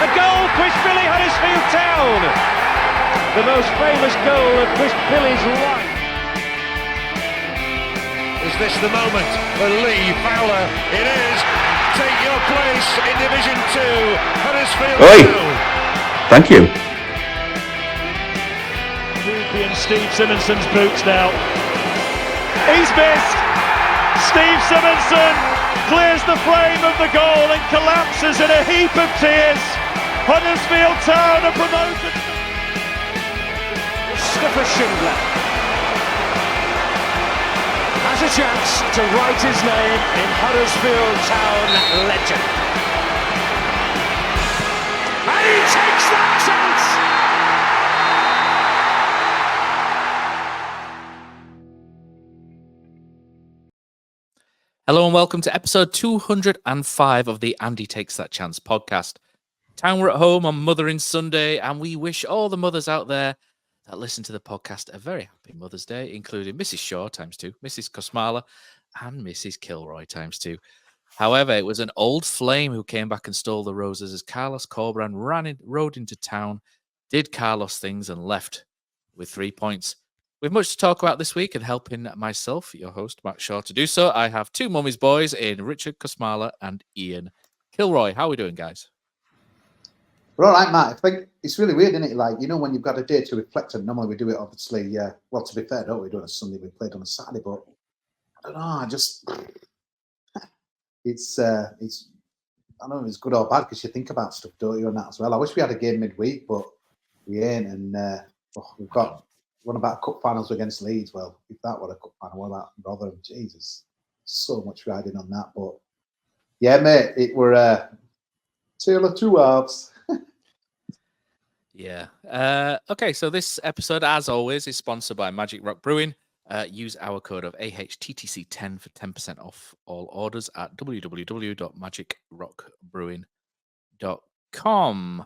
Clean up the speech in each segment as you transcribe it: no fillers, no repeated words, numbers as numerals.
a goal, Quishbilly Huddersfield Town! The most famous goal of Quishbilly's life. Is this the moment for Lee Fowler? It is. Take your place in Division 2, Huddersfield Town. Thank you. And Steve Simonson's boots now. He's missed. Steve Simonson clears the frame of the goal and collapses in a heap of tears. Huddersfield Town are promoted. Mustafa Schindler has a chance to write his name in Huddersfield Town legend. And he takes that chance! Hello and welcome to episode 205 of the Andy Takes That Chance podcast. Town were at home on Mothering Sunday, and we wish all the mothers out there that listen to the podcast a very happy Mother's Day, including Mrs. Shaw ×2, Mrs. Kosmala, and Mrs. Kilroy ×2. However, it was an old flame who came back and stole the roses as Carlos Corberan rode into town, did Carlos things, and left with 3 points. We have much to talk about this week, and helping myself, your host, Matt Shaw, to do so, I have two mummy's boys in Richard Kosmala and Ian Kilroy. How are we doing, guys? We're all right, Matt. I think it's really weird, isn't it? Like, you know, when you've got a day to reflect on, normally we do it, obviously, well, to be fair, don't we do it on a Sunday, we played on a Saturday, but I don't know, it's, I don't know if it's good or bad, because you think about stuff, don't you, and that as well. I wish we had a game midweek, but we ain't, and we've got one about cup finals against Leeds. Well, if that were a cup final, what about Rotherham? Jesus, so much riding on that. But yeah, mate, it were a tale of two halves. Yeah. Okay, so this episode, as always, is sponsored by Magic Rock Brewing. Use our code of AHTTC10 for 10% off all orders at www.magicrockbrewing.com.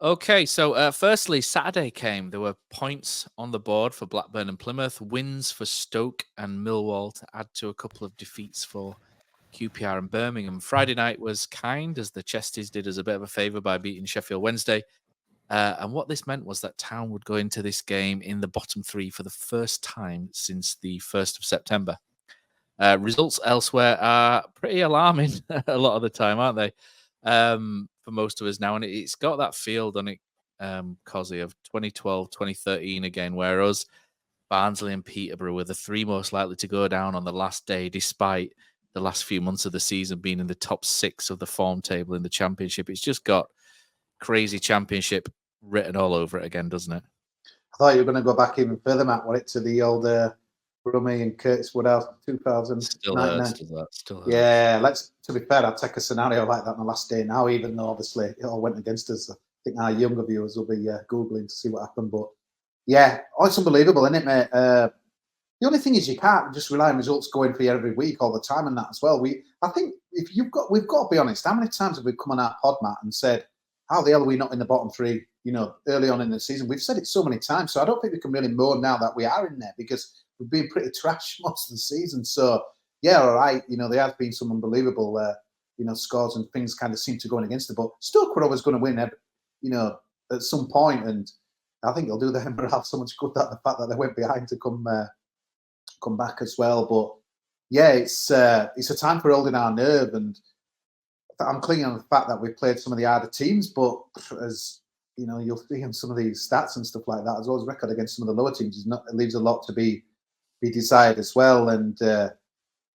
Okay, so firstly, Saturday came. There were points on the board for Blackburn and Plymouth, wins for Stoke and Millwall to add to a couple of defeats for QPR and Birmingham. Friday night was kind, as the Chesties did us a bit of a favour by beating Sheffield Wednesday. And what this meant was that Town would go into this game in the bottom three for the first time since the 1st of September. Results elsewhere are pretty alarming a lot of the time, aren't they? For most of us now, and it's got that feel, doesn't it, Kosi, of 2012, 2013 again, where us, Barnsley and Peterborough were the three most likely to go down on the last day, despite the last few months of the season being in the top 6 of the form table in the Championship. It's just got crazy Championship written all over it again, doesn't it? I thought you were going to go back even further, Matt, wasn't it, to the old Brummy and Curtis Woodhouse 2000. Still hurts. Yeah, to be fair, I'd take a scenario like that on the last day now, even though obviously it all went against us. I think our younger viewers will be Googling to see what happened. But yeah, it's unbelievable, isn't it, mate? The only thing is you can't just rely on results going for you every week all the time and that as well. I think we've got to be honest, how many times have we come on our pod, Matt, and said, how the hell are we not in the bottom three, you know, early on in the season? We've said it so many times, so I don't think we can really moan now that we are in there, because we've been pretty trash most of the season. So, yeah, all right, you know, there has been some unbelievable, scores and things kind of seem to go against it. But Stoke were always going to win, you know, at some point, and I think it'll do them so much good that the fact that they went behind to come back as well. But yeah, it's a time for holding our nerve, and I'm clinging on the fact that we've played some of the harder teams, but as you know, you'll see in some of these stats and stuff like that, as well as record against some of the lower teams, it leaves a lot to be desired as well. And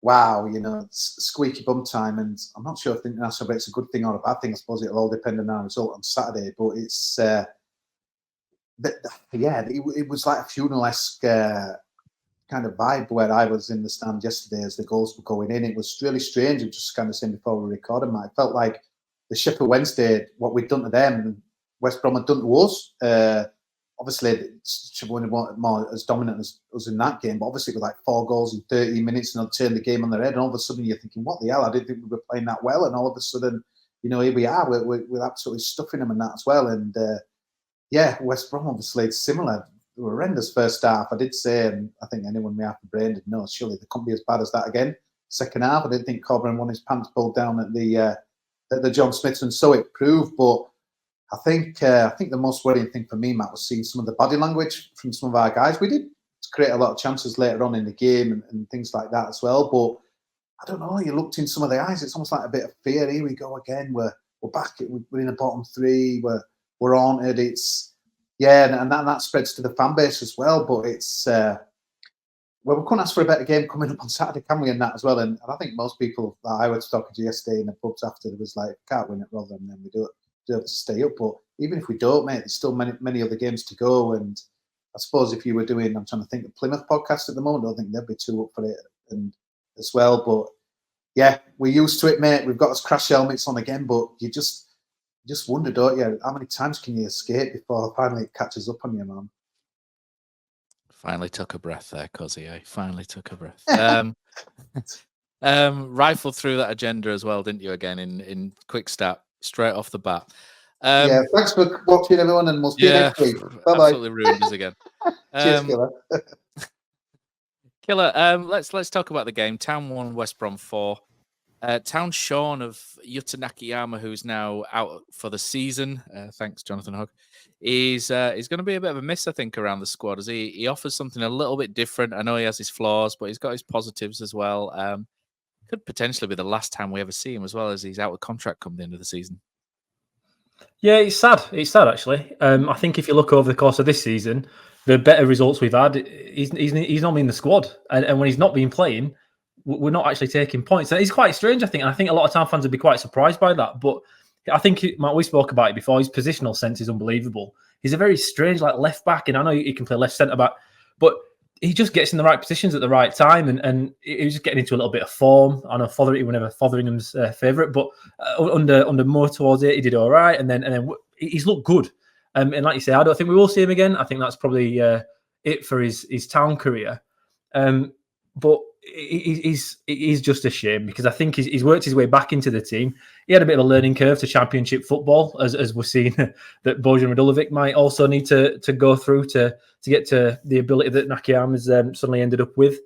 wow, you know, it's squeaky bum time, and I'm not sure if the international break's a good thing or a bad thing. I suppose it'll all depend on our result on Saturday. But it's it was like a funeral-esque kind of vibe where I was in the stand yesterday as the goals were going in. It was really strange. It was just kind of saying before we recorded, Matt, it felt like the Sheffield Wednesday, what we'd done to them, West Brom had done to us. Obviously, Sheffield weren't more as dominant as us in that game, but obviously with like 4 goals in 30 minutes and they'll turn the game on their head, and all of a sudden you're thinking, what the hell? I didn't think we were playing that well, and all of a sudden, you know, here we are, we're absolutely stuffing them and that as well. And West Brom, obviously, it's similar. They were horrendous first half. I did say, and I think anyone may have the brain did know, surely they couldn't be as bad as that again. Second half, I didn't think Corberan won his pants pulled down at the John Smiths, and so it proved. But I think the most worrying thing for me, Matt, was seeing some of the body language from some of our guys. We did create a lot of chances later on in the game and things like that as well. But I don't know. You looked in some of the eyes. It's almost like a bit of fear. Here we go again. We're back. We're in the bottom three. We're haunted. It's and that spreads to the fan base as well. But it's we couldn't ask for a better game coming up on Saturday, can we? And that as well. And I think most people that I was talking to yesterday in the pubs after, it was like, can't win it, rather than we do have to stay up. But even if we don't, mate, there's still many other games to go. And I suppose if you were doing, I'm trying to think, the Plymouth podcast at the moment, I don't think they'd be too up for it and as well. But yeah, we're used to it, mate. We've got us crash helmets on again, but you just wonder, don't you? How many times can you escape before finally it catches up on you, man? Finally took a breath there, Kosi. Finally took a breath. Rifled through that agenda as well, didn't you? Again, in quick stat, straight off the bat. Thanks for watching, everyone, and we'll see you next week. Bye-bye. Absolutely ruined us again. Cheers, Killer. Killer, let's talk about the game. Town 1, West Brom 4. Town Sean of Yuta Nakayama, who's now out for the season, thanks Jonathan Hogg, is going to be a bit of a miss, I think, around the squad, as he offers something a little bit different. I know he has his flaws, but he's got his positives as well. Could potentially be the last time we ever see him, as well, as he's out of contract come the end of the season. Yeah, it's sad. It's sad, actually. I think if you look over the course of this season, the better results we've had, he's not been in the squad. And when he's not been playing, we're not actually taking points. And it's quite strange, I think. And I think a lot of Town fans would be quite surprised by that. But I think, Matt, we spoke about it before, his positional sense is unbelievable. He's a very strange left back, and I know he can play left centre back, but he just gets in the right positions at the right time, and he was just getting into a little bit of form. I know Fotheringham's favourite, but under more towards it, he did all right, and then he's looked good. And like you say, I don't think we will see him again. I think that's probably it for his Town career. But he's just a shame, because I think he's worked his way back into the team. He had a bit of a learning curve to Championship football, as we're seeing that Bojan Radulovic might also need to go through to get to the ability that Nakayama's suddenly ended up with.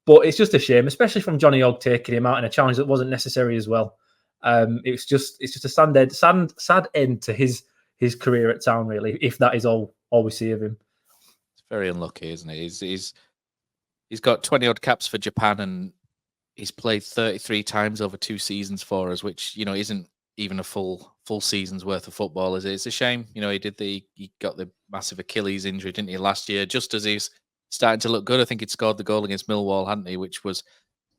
But it's just a shame, especially from Johnny Ogg taking him out in a challenge that wasn't necessary as well. It's just a sad end to his career at Town, really, if that is all we see of him. It's very unlucky, isn't it? He's got 20-odd caps for Japan, and he's played 33 times over 2 seasons for us, which, isn't even a full season's worth of football, is it? It's a shame. He got the massive Achilles injury, didn't he, last year, just as he's starting to look good. I think he'd scored the goal against Millwall, hadn't he, which was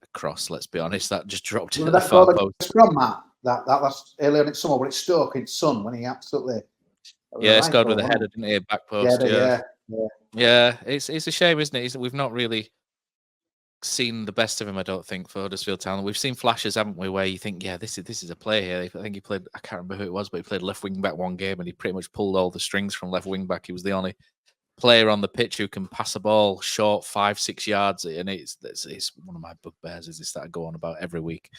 a cross, let's be honest. That just dropped it at the far post. Brom, Matt, that last earlier in summer, when it's Stoke in Sun, when he absolutely... Yeah, scored with a header, didn't he, back post. Yeah, it's a shame, isn't it? We've not really seen the best of him, I don't think, for Huddersfield Town. We've seen flashes, haven't we, where you think, yeah, this is a player here. I think he played, I can't remember who it was, but he played left wing back one game, and he pretty much pulled all the strings from left wing back. He was the only player on the pitch who can pass a ball short 5-6 yards, and it's one of my bugbears, is this that I go on about every week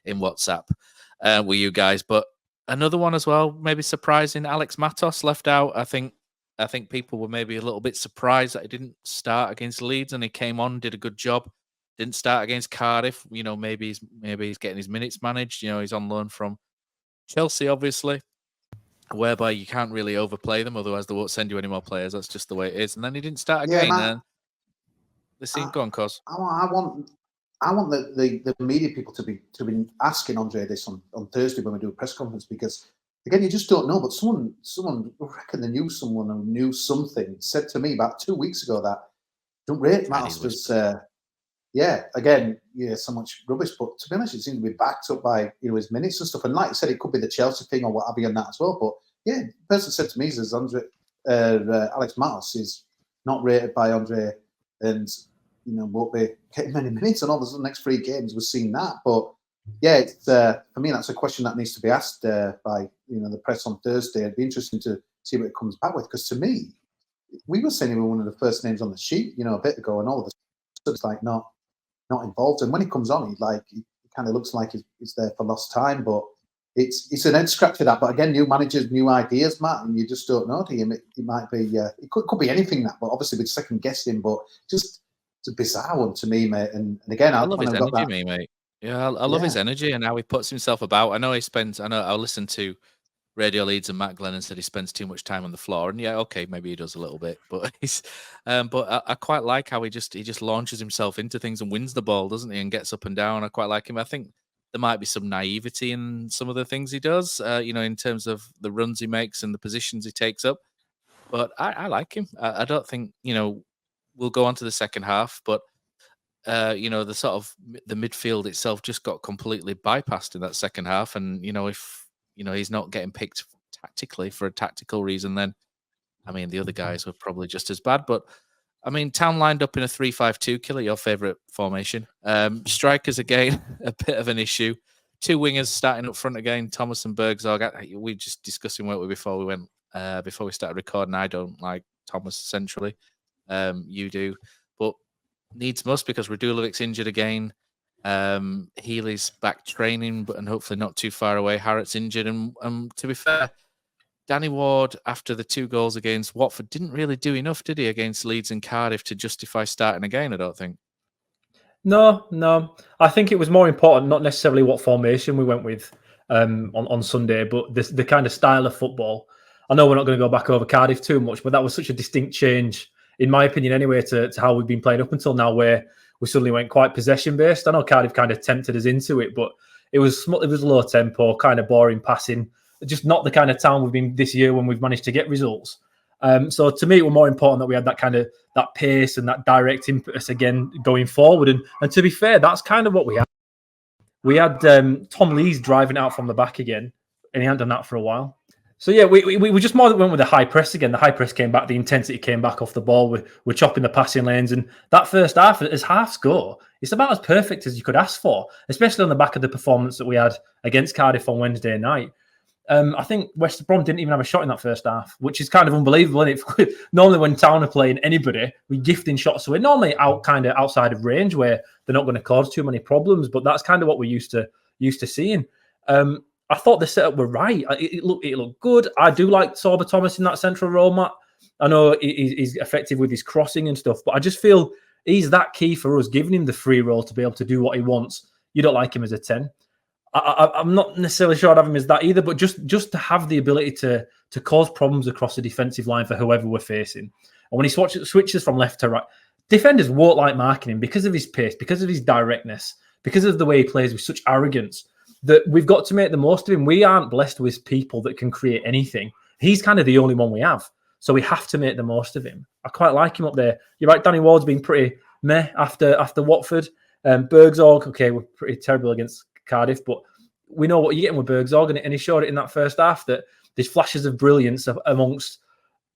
in WhatsApp with you guys. But another one as well, maybe surprising, Alex Matos left out. I think people were maybe a little bit surprised that he didn't start against Leeds, and he came on, did a good job. Didn't start against Cardiff. Maybe he's getting his minutes managed. He's on loan from Chelsea, obviously, whereby you can't really overplay them, otherwise they won't send you any more players. That's just the way it is. And then he didn't start again. Man, go on, Cos. I want the media people to be asking Andre this on Thursday when we do a press conference, because again, you just don't know. But someone, I reckon they knew someone who knew something, said to me about 2 weeks ago that don't rate Matos was so much rubbish. But to be honest, it seems to be backed up by his minutes and stuff. And like you said, it could be the Chelsea thing or what have you and that as well. But yeah, the person said to me, says Alex Matos is not rated by Andre, and won't be getting many minutes. And all the next 3 games we've seen that. But yeah, it's, for me, that's a question that needs to be asked by the press on Thursday. It'd be interesting to see what it comes back with, because to me, we were saying he was one of the first names on the sheet, a bit ago, and all of a sudden it's like not involved. And when he comes on, he kind of looks like he's there for lost time. But it's an head scratcher, that. But again, new managers, new ideas, Matt, and you just don't know. It might be it could be anything, that. But obviously, we'd second guess him. But it's a bizarre one to me, mate. And again, I love his energy, mate. Yeah, I love his energy and how he puts himself about. I know I listened to Radio Leeds and Matt Glennon said he spends too much time on the floor, and yeah, okay, maybe he does a little bit, but I quite like how he just launches himself into things and wins the ball, doesn't he, and gets up and down. I quite like him. I think there might be some naivety in some of the things he does, in terms of the runs he makes and the positions he takes up. But I like him. I don't think we'll go on to the second half, but the sort of the midfield itself just got completely bypassed in that second half, and if he's not getting picked tactically for a tactical reason, then I mean the other guys were probably just as bad. But I mean, Town lined up in a 3-5-2, Killer, your favourite formation. Strikers again, a bit of an issue. Two wingers starting up front again, Thomas and Bergzorg. We just discussing, weren't we, before we started recording. I don't like Thomas centrally. You do, but needs must because Radulevic's injured again. Healy's back training, and hopefully not too far away. Harrott's injured, and to be fair, Danny Ward, after the 2 goals against Watford, didn't really do enough, did he, against Leeds and Cardiff to justify starting again, I don't think. No. I think it was more important, not necessarily what formation we went with on Sunday, but the kind of style of football. I know we're not going to go back over Cardiff too much, but that was such a distinct change, in my opinion anyway, to how we've been playing up until now, where we suddenly went quite possession-based. I know Cardiff kind of tempted us into it, but it was low tempo, kind of boring passing. Just not the kind of Town we've been this year when we've managed to get results. So to me, it was more important that we had that pace and that direct impetus again going forward. And to be fair, that's kind of what we had. We had Tom Lees driving out from the back again, and he hadn't done that for a while. So yeah, we just more went with the high press again. The high press came back, the intensity came back off the ball. We're chopping the passing lanes, and that first half, as halves go, it's about as perfect as you could ask for, especially on the back of the performance that we had against Cardiff on Wednesday night. I think West Brom didn't even have a shot in that first half, which is kind of unbelievable, isn't it? Normally when Town are playing anybody, we're gifting shots away. Normally outside of range where they're not going to cause too many problems, but that's kind of what we're used to seeing. I thought the setup were right. It looked good. I do like Sorba Thomas in that central role, Matt. I know he's effective with his crossing and stuff, but I just feel he's that key for us, giving him the free role to be able to do what he wants. You don't like him as a 10. I'm not necessarily sure I'd have him as that either, but just to have the ability to cause problems across the defensive line for whoever we're facing. And when he switches from left to right, defenders won't like marking him because of his pace, because of his directness, because of the way he plays with such arrogance, that we've got to make the most of him. We aren't blessed with people that can create anything. He's kind of the only one we have. So we have to make the most of him. I quite like him up there. You're right, Danny Ward's been pretty meh after Watford. Bergzorg, okay, we're pretty terrible against Cardiff, but we know what you're getting with Bergzorg, and he showed it in that first half that there's flashes of brilliance amongst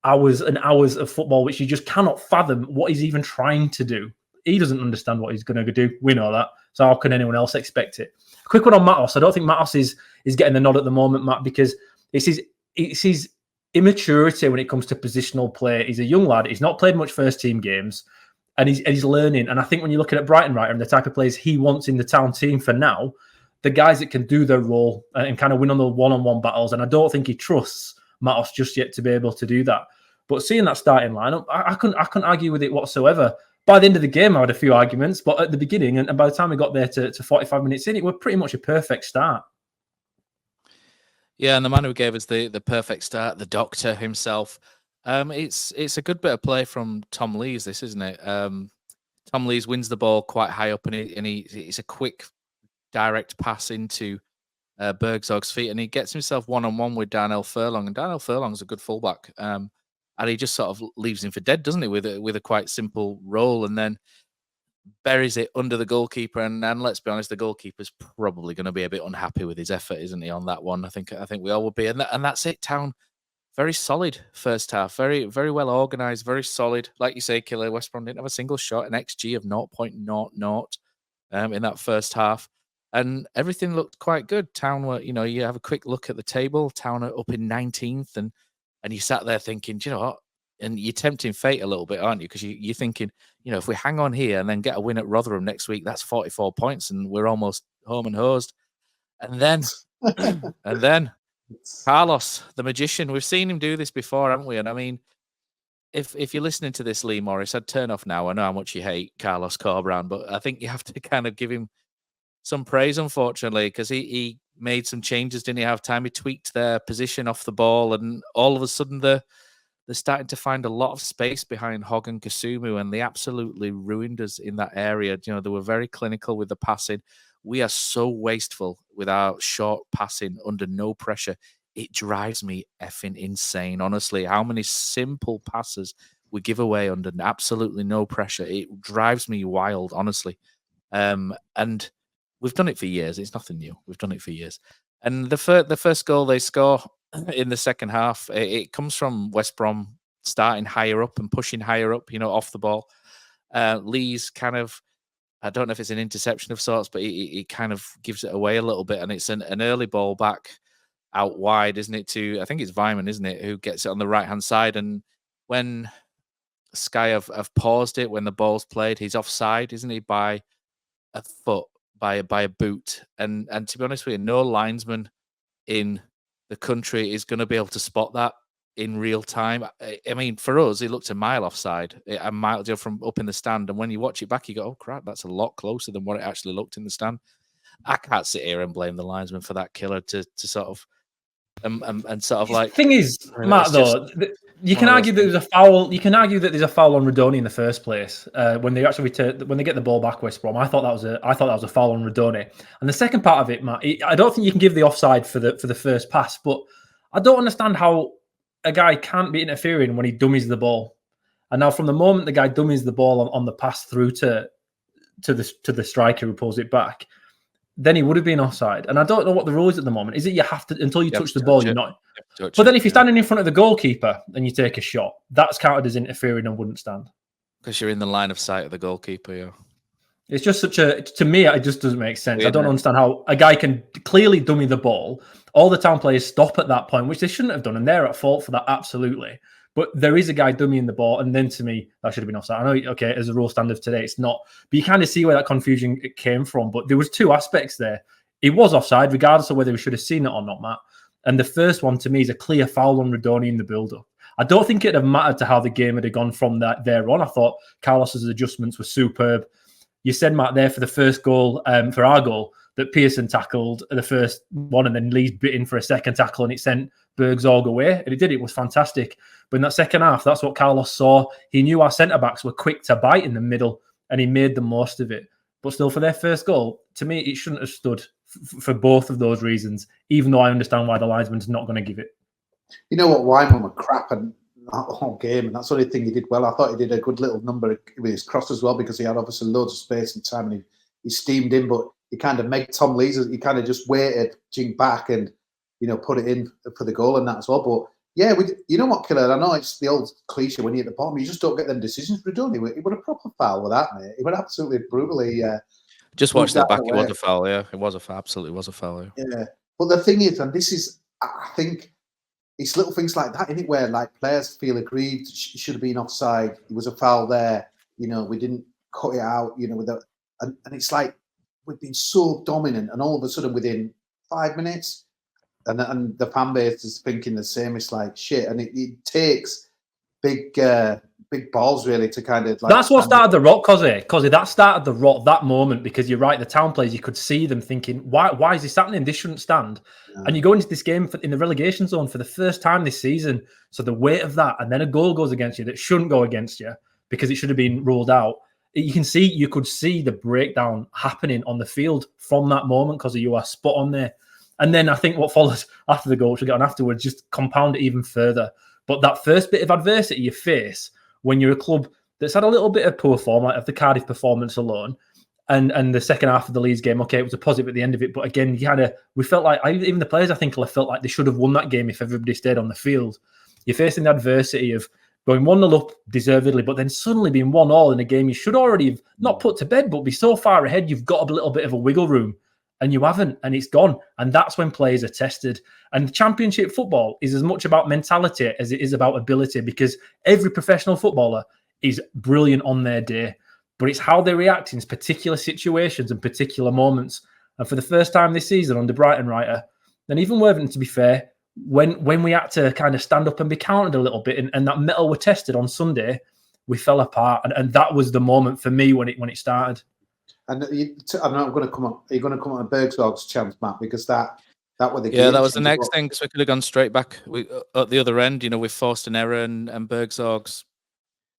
hours and hours of football, which you just cannot fathom what he's even trying to do. He doesn't understand what he's going to do. We know that. So how can anyone else expect it? A quick one on Matos. I don't think Matos is getting the nod at the moment, Matt, because it's his immaturity when it comes to positional play. He's a young lad. He's not played much first team games, and he's learning. And I think when you're looking at Brighton and the type of players he wants in the Town team for now, the guys that can do their role and kind of win on the one-on-one battles. And I don't think he trusts Matos just yet to be able to do that. But seeing that starting lineup, I couldn't argue with it whatsoever. By the end of the game, I had a few arguments, but at the beginning, and by the time we got there to 45 minutes in, it was pretty much a perfect start. Yeah, and the man who gave us the perfect start, the doctor himself, it's a good bit of play from Tom Lees, this, isn't it? Tom Lees wins the ball quite high up, and it's a quick, direct pass into Bergzorg's feet, and he gets himself one-on-one with Darnell Furlong, and Darnell Furlong's a good fullback. And he just sort of leaves him for dead, doesn't he, with a quite simple roll, and then buries it under the goalkeeper. And let's be honest, the goalkeeper's probably going to be a bit unhappy with his effort, isn't he, on that one? I think we all would be. And that's it. Town, very solid first half, very, very well organised, very solid. Like you say, Killer, West Brom didn't have a single shot, an XG of 0.00 in that first half. And everything looked quite good. Town were, you have a quick look at the table. Town are up in 19th, and you sat there thinking, do you know what? And you're tempting fate a little bit, aren't you? Because you're thinking, if we hang on here and then get a win at Rotherham next week, that's 44 points, and we're almost home and hosed. And then, Carlos, the magician, we've seen him do this before, haven't we? And I mean, if you're listening to this, Lee Morris, I'd turn off now. I know how much you hate Carlos Corberán, but I think you have to kind of give him some praise, unfortunately, because he made some changes, didn't he? Have time? He tweaked their position off the ball, and all of a sudden they're starting to find a lot of space behind Hogg and Kasumu, and they absolutely ruined us in that area. You know, they were very clinical with the passing. We are so wasteful with our short passing under no pressure. It drives me effing insane, honestly. How many simple passes we give away under absolutely no pressure. It drives me wild, honestly. And we've done it for years. It's nothing new. We've done it for years. And the first goal they score in the second half, it comes from West Brom starting higher up and pushing higher up, you know, off the ball. Lee's kind of, I don't know if it's an interception of sorts, but he kind of gives it away a little bit. And it's an early ball back out wide, isn't it? To, I think it's Vyman, isn't it, who gets it on the right-hand side. And when Sky have paused it, when the ball's played, he's offside, isn't he, by a foot, by a boot. And to be honest with you, no linesman in the country is going to be able to spot that in real time. I mean, for us, it looked a mile offside, a mile from up in the stand. And when you watch it back, you go, oh, crap, that's a lot closer than what it actually looked in the stand. I can't sit here and blame the linesman for that killer to sort of and sort of like. The thing is, Matt, though, you can argue that there's a foul. You can argue that there's a foul on Radoni in the first place when they actually when they get the ball back, West Brom. I thought that was a foul on Radoni. And the second part of it, Matt, I don't think you can give the offside for the first pass, but I don't understand how a guy can't be interfering when he dummies the ball. And now, from the moment the guy dummies the ball on the pass through to the striker who pulls it back, then he would have been offside. And I don't know what the rule is at the moment. Is it you have to, until you touch the ball, you're not? But then if you're standing in front of the goalkeeper and you take a shot, that's counted as interfering and wouldn't stand. Because you're in the line of sight of the goalkeeper, yeah. It's just to me, it just doesn't make sense. I don't understand how a guy can clearly dummy the ball. All the town players stop at that point, which they shouldn't have done, and they're at fault for that, absolutely. But there is a guy dummying the ball, and then to me, that should have been offside. I know, okay, as a rule standard today, it's not. But you kind of see where that confusion came from. But there was two aspects there. It was offside, regardless of whether we should have seen it or not, Matt. And the first one, to me, is a clear foul on Radoni in the build-up. I don't think it'd have mattered to how the game had gone from there on. I thought Carlos's adjustments were superb. You said, Matt, there for the first goal, for our goal, that Pearson tackled the first one and then Lee's bit in for a second tackle and it sent Bergzorg away. And he did. It was fantastic. But in that second half, that's what Carlos saw. He knew our centre-backs were quick to bite in the middle and he made the most of it. But still, for their first goal, to me, it shouldn't have stood for both of those reasons, even though I understand why the linesman's not going to give it. You know what? Wyman were crap and that whole game, and that's the only thing he did well. I thought he did a good little number with his cross as well because he had obviously loads of space and time and he steamed in, but he kind of made Tom Lee's, he kind of just waited, jinked back and, you know, put it in for the goal and that as well. But yeah, you know what, Killer? I know it's the old cliche when you're at the bottom, you just don't get them decisions. But don't he? It was a proper foul with that, mate. It was absolutely brutally. Just watch that back. It was a foul, yeah. It was a foul. Absolutely was a foul, yeah. Yeah. But the thing is, and this is, I think, it's little things like that, isn't it, where like players feel aggrieved, should have been offside. It was a foul there. You know, we didn't cut it out. You know, and it's like we've been so dominant, and all of a sudden within 5 minutes, and the fan base is thinking the same. It's like shit, and it takes big balls really to kind of like. That's what started the rot, Kosi. That started the rot that moment because you're right. The town players, you could see them thinking, why is this happening? This shouldn't stand. Yeah. And you go into this game in the relegation zone for the first time this season. So the weight of that, and then a goal goes against you that shouldn't go against you because it should have been ruled out. You could see the breakdown happening on the field from that moment because you are spot on there. And then I think what follows after the goal, which we'll get on afterwards, just compound it even further. But that first bit of adversity you face when you're a club that's had a little bit of poor form, like of the Cardiff performance alone, and the second half of the Leeds game, okay, it was a positive at the end of it, but again, we felt like, even the players, I think, felt like they should have won that game if everybody stayed on the field. You're facing the adversity of going 1-0 up deservedly, but then suddenly being 1-1 in a game you should already have not put to bed, but be so far ahead, you've got a little bit of a wiggle room. And you haven't, and it's gone. And that's when players are tested. And championship football is as much about mentality as it is about ability, because every professional footballer is brilliant on their day. But it's how they react in particular situations and particular moments. And for the first time this season under Brighton writer, and even Worthington, to be fair, when we had to kind of stand up and be counted a little bit, and that metal were tested on Sunday, we fell apart. And that was the moment for me when it started. And I'm not going to come on. Are you going to come on Bergzog's chance, Matt? Because that was the that was the next thing. Because we could have gone straight back. At the other end, we forced an error, and Bergzog's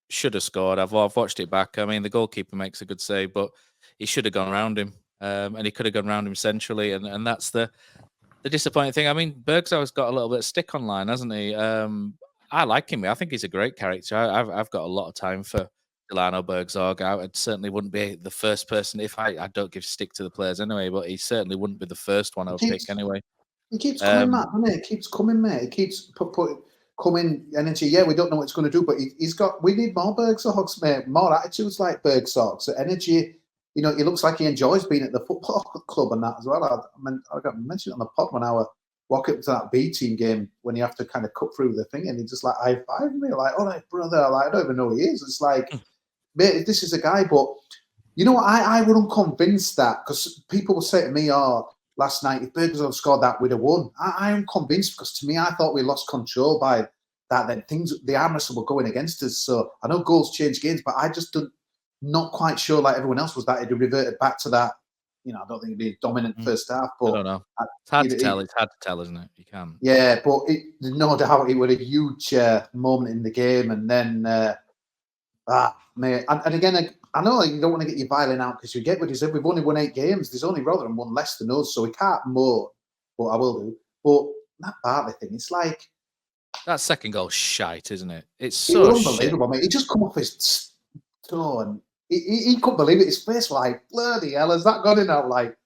should have scored. I've watched it back. I mean, the goalkeeper makes a good save, but he should have gone around him, and he could have gone around him centrally, and that's the disappointing thing. I mean, Bergzog's got a little bit of stick online, hasn't he? I like him. I think he's a great character. I've got a lot of time for Delano Bergzog. I certainly wouldn't be the first person if I don't give stick to the players anyway, but he certainly wouldn't be the first one I would pick anyway. He keeps coming, Matt, doesn't he? He keeps coming, mate. He keeps coming energy. Yeah, we don't know what it's going to do, but he's got. We need more Bergzogs, mate. More attitudes like Bergzog. So energy. He looks like he enjoys being at the football club and that as well. I got mentioned on the pod when I was walking up to that B team game when you have to kind of cut through the thing, and he just like high-fived me, like, all right, brother. Like, I don't even know who he is. It's like, mate, this is a guy, but you know what? I wasn't convinced that, because people will say to me, last night, if Bergzog scored that, we'd have won. I am convinced, because to me, I thought we lost control by that. Then the arm wrestle were going against us. So I know goals change games, but I just not quite sure, like everyone else was, that it reverted back to that. I don't think it'd be a dominant first half. But I don't know. It's hard to tell. It's hard to tell, isn't it? You can. Yeah, but no doubt it was a huge moment in the game. And then, mate, and again, I know you don't want to get your violin out, because you get what he said. We've only won 8 games. There's only Rotherham one less than us, so we can't more. But I will do. But that Bartley thing, it's like that second goal, shite, isn't it? It's so unbelievable, mate. He just come off his toe and he couldn't believe it. His face like, bloody hell, has that gone in? I'm like,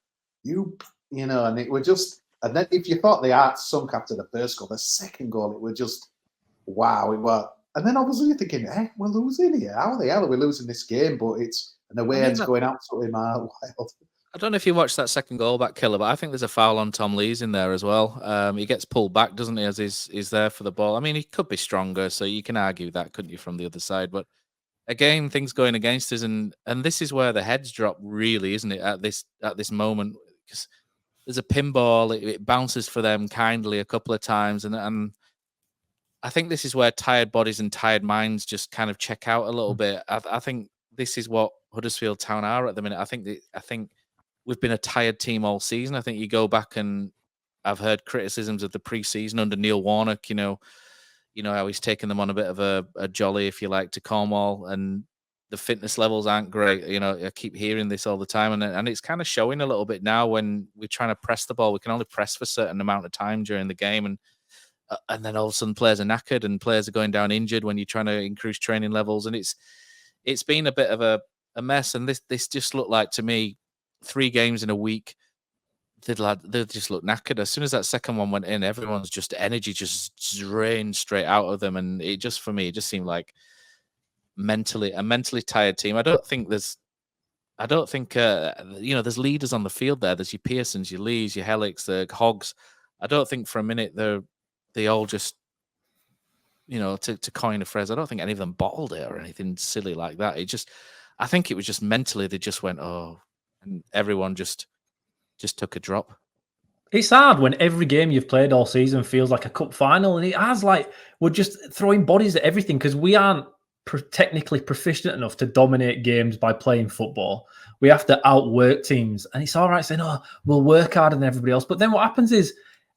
and it was just. And then if you thought the art sunk after the first goal, the second goal, it was just wow. It was. And then obviously you're thinking, we're losing here. How the hell are we losing this game? But the way it's going absolutely wild. I don't know if you watched that second goal back, Killer, but I think there's a foul on Tom Lees in there as well. He gets pulled back, doesn't he, as he's there for the ball. I mean, he could be stronger, so you can argue that, couldn't you, from the other side? But again, things going against us, and this is where the heads drop, really, isn't it, at this moment? Because there's a pinball, it bounces for them kindly a couple of times, and I think this is where tired bodies and tired minds just kind of check out a little bit. I think this is what Huddersfield Town are at the minute. I think we've been a tired team all season. I think you go back, and I've heard criticisms of the pre-season under Neil Warnock, how he's taken them on a bit of a jolly, if you like, to Cornwall, and the fitness levels aren't great. I keep hearing this all the time, and it's kind of showing a little bit now when we're trying to press the ball. We can only press for a certain amount of time during the game, and then all of a sudden players are knackered and players are going down injured when you're trying to increase training levels, and it's been a bit of a mess. And this just looked like, to me, 3 games in a week, they just look knackered. As soon as that second one went in, everyone's just energy just drained straight out of them, and it just, for me, it just seemed like a mentally tired team. I don't think there's leaders on the field there. There's your Pearsons, your Lees, your Hellicks, the Hoggs. I don't think for a minute they all just, to coin a phrase, I don't think any of them bottled it or anything silly like that. I think it was just mentally they just went, and everyone just took a drop. It's hard when every game you've played all season feels like a cup final, and it has, like, we're just throwing bodies at everything because we aren't technically proficient enough to dominate games by playing football. We have to outwork teams, and it's all right saying, we'll work harder than everybody else. But then what happens is,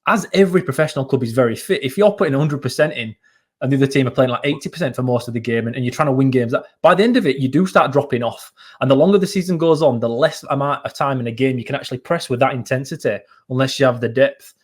as every professional club is very fit, if you're putting 100% in and the other team are playing like 80% for most of the game, and you're trying to win games, by the end of it, you do start dropping off. And the longer the season goes on, the less amount of time in a game you can actually press with that intensity, unless you have the depth.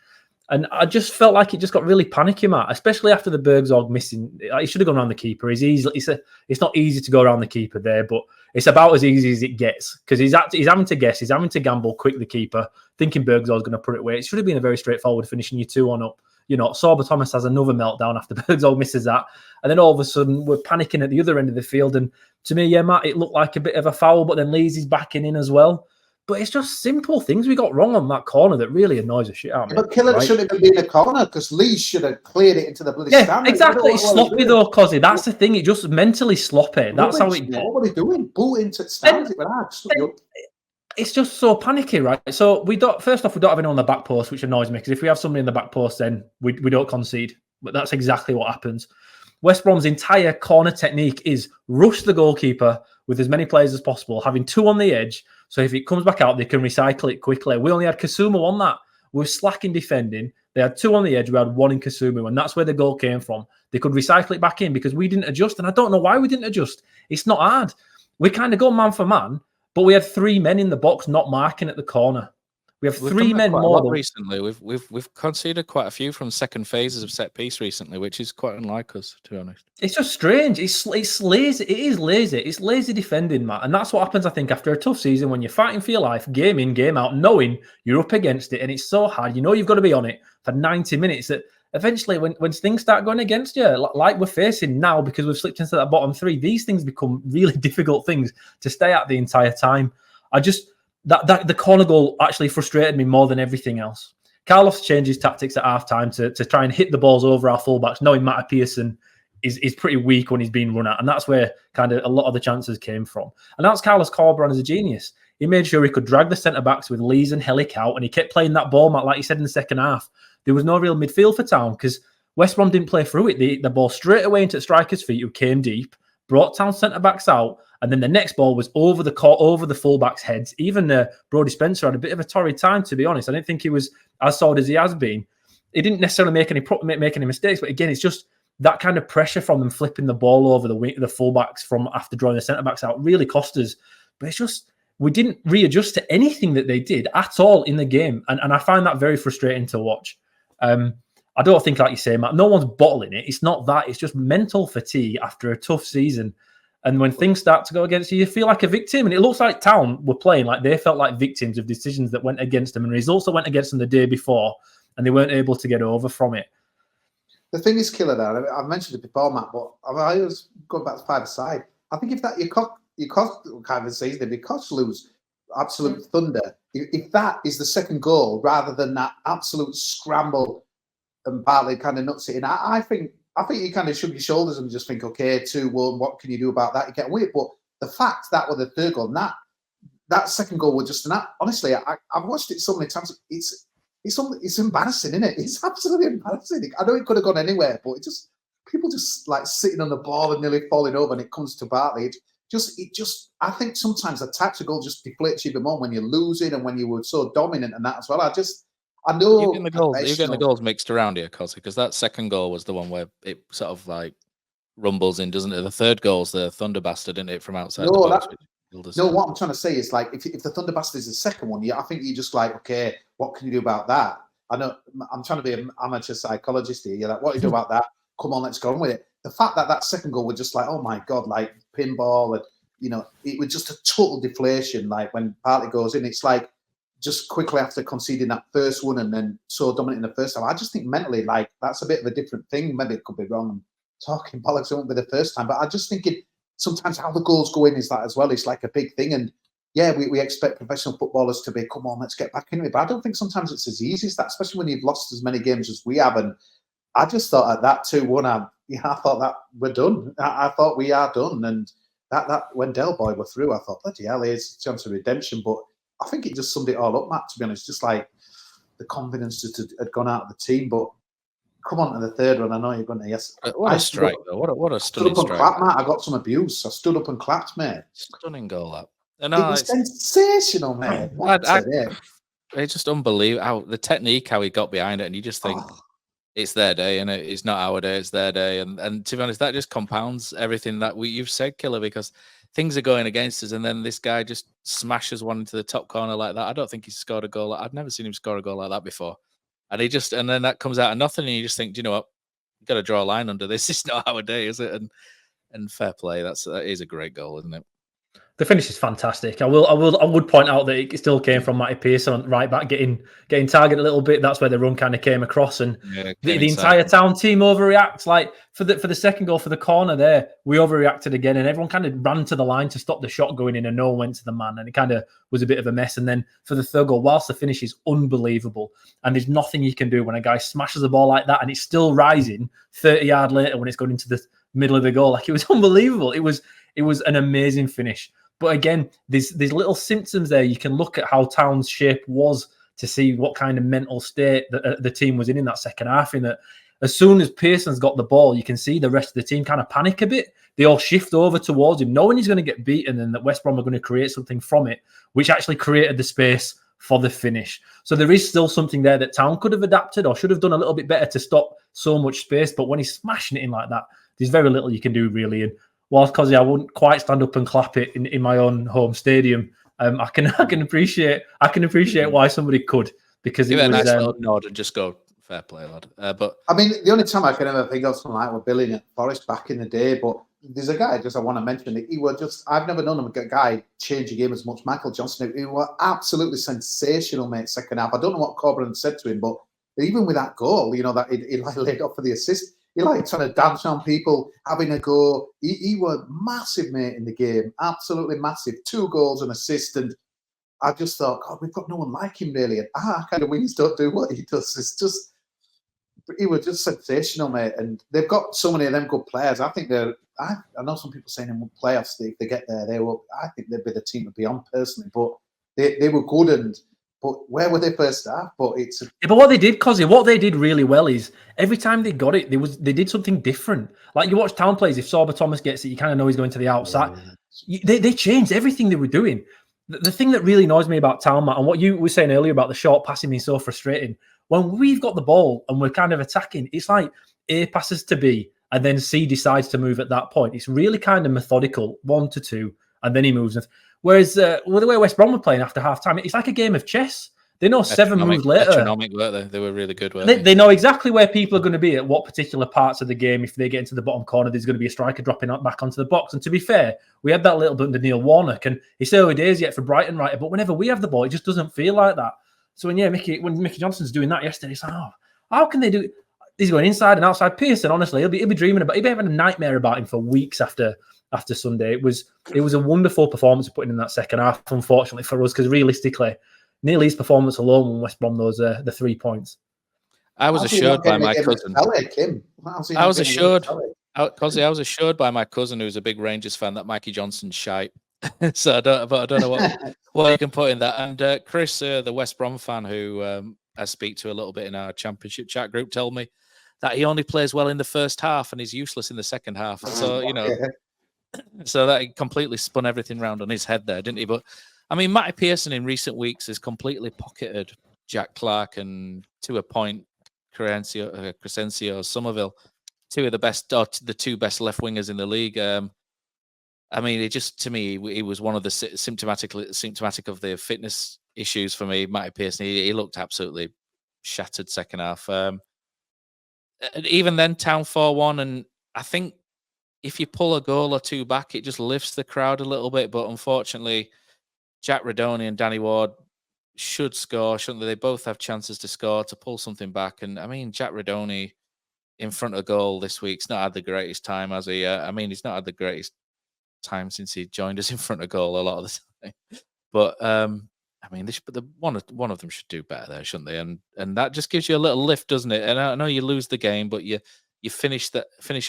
And I just felt like it just got really panicky, Matt, especially after the Bergzog missing. He should have gone around the keeper. It's not easy to go around the keeper there, but it's about as easy as it gets, because he's having to guess, he's having to gamble quick, the keeper, thinking Bergzog's going to put it away. It should have been a very straightforward finishing, you 2-1 up. Sorba Thomas has another meltdown after Bergzog misses that. And then all of a sudden, we're panicking at the other end of the field. And to me, Matt, it looked like a bit of a foul, but then Lees is backing in as well. But it's just simple things we got wrong on that corner that really annoys the shit out of me. But Killer shouldn't have been in a corner, because Lees should have cleared it into the bloody stand. Exactly. It's sloppy though, Kosi. That's the thing. It just mentally sloppy. That's how it gets. What are they doing? Boot into the stand. It's just so panicky, right? So first off, we don't have anyone on the back post, which annoys me, because if we have somebody in the back post, then we don't concede. But that's exactly what happens. West Brom's entire corner technique is rush the goalkeeper with as many players as possible, having 2 on the edge, So if it comes back out, they can recycle it quickly. We only had Kasumu on that. We were slacking defending. They had 2 on the edge. We had 1 in Kasumu, and that's where the goal came from. They could recycle it back in because we didn't adjust, and I don't know why we didn't adjust. It's not hard. We kind of go man for man, but we had 3 men in the box not marking at the corner. We have We've 3 done that men quite a more lot than recently. We've conceded quite a few from second phases of set piece recently, which is quite unlike us, to be honest. It's just strange. It's lazy. It is lazy. It's lazy defending, Matt. And that's what happens, I think, after a tough season when you're fighting for your life, game in, game out, knowing you're up against it and it's so hard. You know you've got to be on it for 90 minutes that eventually when things start going against you, like we're facing now because we've slipped into that bottom 3, these things become really difficult things to stay at the entire time. That the corner goal actually frustrated me more than everything else. Carlos changed his tactics at half-time to try and hit the balls over our fullbacks, knowing Matt Pearson is pretty weak when he's being run at. And that's where kind of a lot of the chances came from. And that's Carlos Corberan as a genius. He made sure he could drag the centre-backs with Lees and Hellick out, and he kept playing that ball, Matt, like you said in the second half. There was no real midfield for Town because West Brom didn't play through it. The ball straight away into strikers' feet who came deep, brought Town centre-backs out, and then the next ball was over the fullbacks' heads. Even Brodie Spencer had a bit of a torrid time, to be honest. I didn't think he was as solid as he has been. He didn't necessarily make any mistakes, but again, it's just that kind of pressure from them flipping the ball over the fullbacks from after drawing the centre-backs out really cost us. But it's just we didn't readjust to anything that they did at all in the game, and I find that very frustrating to watch. I don't think, like you say, Matt, no one's bottling it. It's not that. It's just mental fatigue after a tough season. And when things start to go against you, you feel like a victim. And it looks like Town were playing like they felt like victims of decisions that went against them and results that went against them the day before, and they weren't able to get over from it. The thing is, Killer, there, I've mentioned it before, Matt, but I was going back to 5-a-side. I think if that you kind of season, because lose absolute thunder, if that is the second goal rather than that absolute scramble and partly kind of nuts it in, I think you kind of shrug your shoulders and just think, okay, 2-1, what can you do about that? You get away. But the fact that was the third goal, and that second goal was just an honestly, I've watched it so many times. It's embarrassing, isn't it? It's absolutely embarrassing. I know it could have gone anywhere, but people just like sitting on the ball and nearly falling over, and it comes to Bartley. I think sometimes the tactical just deflates you even more when you're losing and when you were so dominant and that as well. I know you're getting the goals mixed around here, Kosi, because that second goal was the one where it sort of like rumbles in, doesn't it? The third goal's the Thunder Bastard, isn't it, from outside the box? No, what I'm trying to say is like if the Thunder Bastard is the second one, I think you're just like, okay, what can you do about that? I know I'm trying to be an amateur psychologist here. You're like, what do you do about that? Come on, let's go on with it. The fact that second goal was just like, oh my God, like pinball, and it was just a total deflation. Like when Bartley goes in, it's like just quickly after conceding that first one and then so dominant in the first time. I just think mentally, like that's a bit of a different thing. Maybe it could be wrong. I'm talking bollocks. It won't be the first time, but I just think sometimes how the goals go in is that as well. It's like a big thing. And yeah, we expect professional footballers to be, come on, let's get back into it. But I don't think sometimes it's as easy as that, especially when you've lost as many games as we have. And I just thought at that 2-1, I thought that we're done. I thought we are done. And that when Del Boy were through, I thought, bloody hell, here's a chance of redemption. But I think it just summed it all up, Matt, to be honest. Just like the confidence just had gone out of the team. But come on to the third one. I know you're going to, yes. What a strike, though. What a stunning strike. Clapped, Matt. I got some abuse. I stood up and clapped, mate. Stunning goal, that. It was sensational, mate. It's just unbelievable how the technique, how he got behind it, and you just think it's their day, and it's not our day, it's their day. And to be honest, that just compounds everything that you've said, Killer, because things are going against us, and then this guy just smashes one into the top corner like that. I don't think he's scored a goal. I've never seen him score a goal like that before. And then that comes out of nothing, and you just think, do you know what? You've got to draw a line under this. It's not our day, is it? And fair play. That is a great goal, isn't it? The finish is fantastic. I would point out that it still came from Matty Pearson right back, getting targeted a little bit. That's where the run kind of came across, and the entire Town team overreacts. Like for the second goal for the corner there, we overreacted again, and everyone kind of ran to the line to stop the shot going in, and no one went to the man, and it kind of was a bit of a mess. And then for the third goal, whilst the finish is unbelievable, and there's nothing you can do when a guy smashes the ball like that, and it's still rising 30 yards later when it's going into the middle of the goal, like it was unbelievable. It was an amazing finish. But again, there's little symptoms there. You can look at how Town's shape was to see what kind of mental state the team was in that second half. In that, as soon as Pearson's got the ball, you can see the rest of the team kind of panic a bit they all shift over towards him, knowing he's going to get beaten and that West Brom are going to create something from it, which actually created the space for the finish. So there is still something there that Town could have adapted or should have done a little bit better to stop so much space. But when he's smashing it in like that, there's very little you can do really. And whilst Kosi, I wouldn't quite stand up and clap it in my own home stadium, I can appreciate why somebody could, because Give it it a was nice little nod and just go, fair play, lad. But I mean, the only time I can ever think of something like with Billy at Forest back in the day, but there's a guy I want to mention. He was just, I've never known him a guy change a game as much. Michael Johnson, he was absolutely sensational, mate, second half. I don't know what Corbyn said to him, but even with that goal, that he like laid up for the assist, he like trying to dance on people, having a go. He was massive, mate, in the game. Absolutely massive. 2 goals and assist. And I just thought, God, we've got no one like him, really. And kind of wings don't do what he does. It's just, he was just sensational, mate. And they've got so many of them good players. I think I know some people saying in playoffs, if they get there, I think they'd be the team to be on personally. But they were good. But where were they first half? But it's but what they did, Kosi, what they did really well is every time they got it, they did something different. Like you watch Town plays, if Sorba Thomas gets it, you kind of know he's going to the outside. They changed everything they were doing. The thing that really annoys me about Town, Matt, and what you were saying earlier about the short passing being so frustrating, when we've got the ball and we're kind of attacking, it's like A passes to B and then C decides to move at that point. It's really kind of methodical, 1 to 2, and then he moves. Whereas the way West Brom were playing after half time, it's like a game of chess. They know 7 moves later. Metronomic, weren't they? They were really good, weren't they know exactly where people are going to be at what particular parts of the game. If they get into the bottom corner, there's going to be a striker dropping back onto the box. And to be fair, we had that little bit under Neil Warnock, and it's early days yet for Brighton, right? But whenever we have the ball, it just doesn't feel like that. So when Mickey Johnson's doing that yesterday, it's like, oh, how can they do it? He's going inside and outside. Pearson, honestly, he'll be dreaming about. He'll be having a nightmare about him for weeks after Sunday. It was a wonderful performance putting in that second half. Unfortunately for us, because realistically, nearly his performance alone when West Brom those the 3 points. I was assured by my cousin. I was assured by my cousin, who's a big Rangers fan, that Mikey Johnson's shite. So I don't know what you can put in that. And Chris, the West Brom fan, who I speak to a little bit in our Championship chat group, told me that he only plays well in the first half and he's useless in the second half. So so that completely spun everything round on his head there, didn't he? But I mean, Matty Pearson in recent weeks has completely pocketed Jack Clark and, to a point, Crescencio, Somerville, 2 of the best, the 2 best left wingers in the league. I mean, it just, to me, he was one of the symptomatic of the fitness issues for me. Matty Pearson, he looked absolutely shattered second half. Even then, Town 4-1, and I think if you pull a goal or 2 back, it just lifts the crowd a little bit. But unfortunately, Jack Redoni and Danny Ward should score, shouldn't they? They both have chances to score, to pull something back. And I mean, Jack Redoni in front of goal this week's not had the greatest time, has he? I mean, he's not had the greatest time since he joined us in front of goal a lot of the time. But I mean, one of them should do better there, shouldn't they? And that just gives you a little lift, doesn't it? And I know you lose the game, but you finish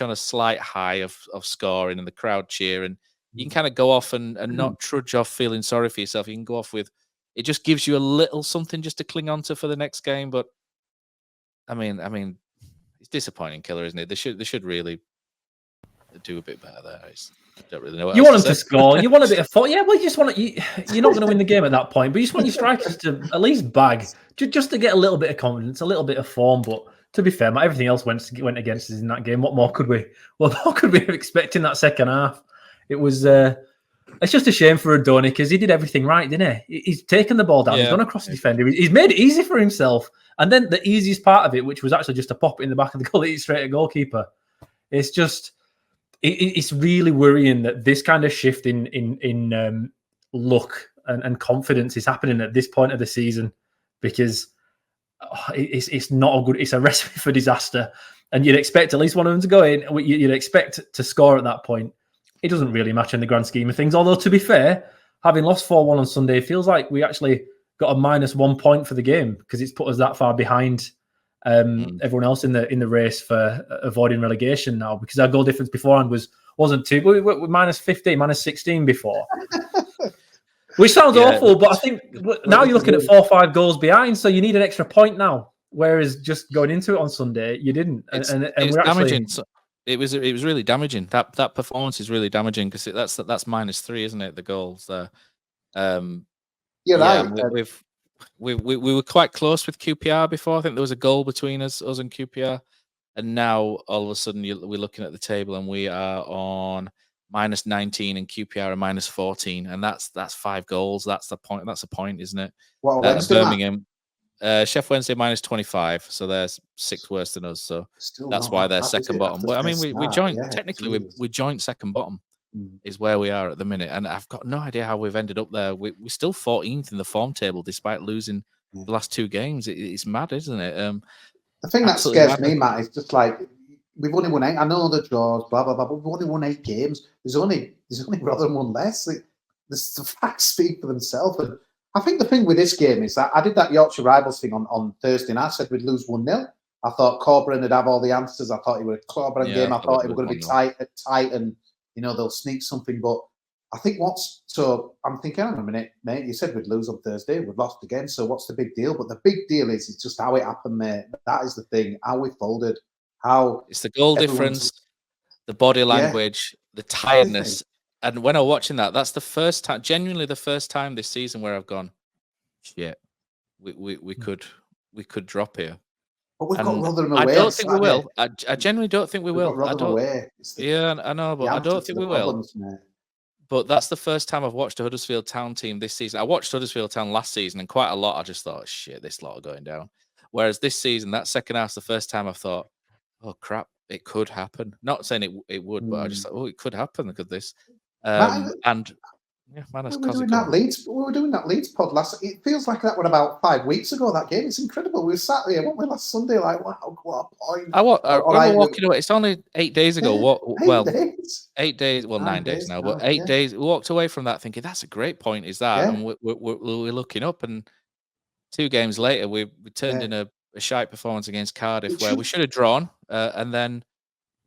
on a slight high of scoring and the crowd cheer, and you can kind of go off and not trudge off feeling sorry for yourself. You can go off with, it just gives you a little something just to cling on to for the next game. But I mean, it's disappointing, Killer, isn't it? They should really do a bit better there. I don't really know what you else want to them say. to score. You want a bit of fun. Yeah, well, you just want to. You're not going to win the game at that point, but you just want your strikers to at least bag, just to get a little bit of confidence, a little bit of form. But to be fair, everything else went against us in that game. What more could we have expected in that second half? It was. It's just a shame for Redoni because he did everything right, didn't he? He's taken the ball down. Yeah. He's gone across the defender. He's made it easy for himself. And then the easiest part of it, which was actually just to pop it in the back of the goal, eat straight at goalkeeper. It's just, it's really worrying that this kind of shift in luck and confidence is happening at this point of the season, because it's not a good. It's a recipe for disaster. And you'd expect at least one of them to go in. You'd expect to score at that point. It doesn't really matter in the grand scheme of things. Although, to be fair, having lost 4-1 on Sunday, it feels like we actually got a -1 point for the game because it's put us that far behind everyone else in the race for avoiding relegation now, because our goal difference beforehand wasn't too. We were -15, -16 before. Which sounds awful, but I think now you're looking at 4 or 5 goals behind, so you need an extra point now. Whereas just going into it on Sunday, you didn't. It's we're damaging. it was really damaging. That performance is really damaging because that's -3, isn't it? The goals there. You're Yeah, right. we were quite close with QPR before. I think there was a goal between us and QPR, and now all of a sudden we're looking at the table and we are on -19 and QPR are -14, and that's 5 goals. That's the point. That's a point, isn't it? What Wednesday, Birmingham, Sheffield Wednesday -25, so they're 6 worse than us. So Still that's not why that they're bad, is second it, bottom. after Well, I their mean, we start? joint Yeah, technically Jesus. we joint second bottom Mm. is where we are at the minute, and I've got no idea how we've ended up there. We're still 14th in the form table despite losing Yeah. the last 2 games. It's mad, isn't it? The thing that Absolutely scares mad. me, Matt, is just like we've only won 8. I know the draws, blah blah blah, but we've only won 8 games. There's only rather than one less. The facts speak for themselves. And I think the thing with this game is that I did that Yorkshire Rivals thing on Thursday, and I said we'd lose 1-0. I thought Corcoran would have all the answers. I thought it was a Corcoran game. I thought it was going to be tight, and they'll sneak something. But I think I'm thinking, hang on a minute, mate. You said we'd lose on Thursday. We've lost again. So what's the big deal? But the big deal is just how it happened, mate. That is the thing. How we folded. How it's the goal difference, the body language, the tiredness. And when I'm watching that, that's the first time, genuinely the first time this season where I've gone, shit, we could drop here. But we've got Rotherham away. I don't think we will. I genuinely don't think we will. Got Rotherham away. Yeah, I know, but I don't think we will. Mate. But that's the first time I've watched a Huddersfield Town team this season. I watched Huddersfield Town last season, and quite a lot I just thought, shit, this lot are going down. Whereas this season, that second half's the first time I thought, oh crap, it could happen. Not saying it would, but I just thought, oh, it could happen. Look at this. And yeah, man, we were doing that Leeds pod last. It feels like that was about 5 weeks ago. That game, it's incredible. We were sat here, weren't we, last Sunday? Like, wow, what a point! I remember walking away. It's only 8 days ago. Yeah, 8 days. 8 days. Well, 9 days now, but 8 days. We walked away from that thinking that's a great point. Is that? Yeah. And we're looking up, and 2 games later, we turned in a shite performance against Cardiff, where we should have drawn, and then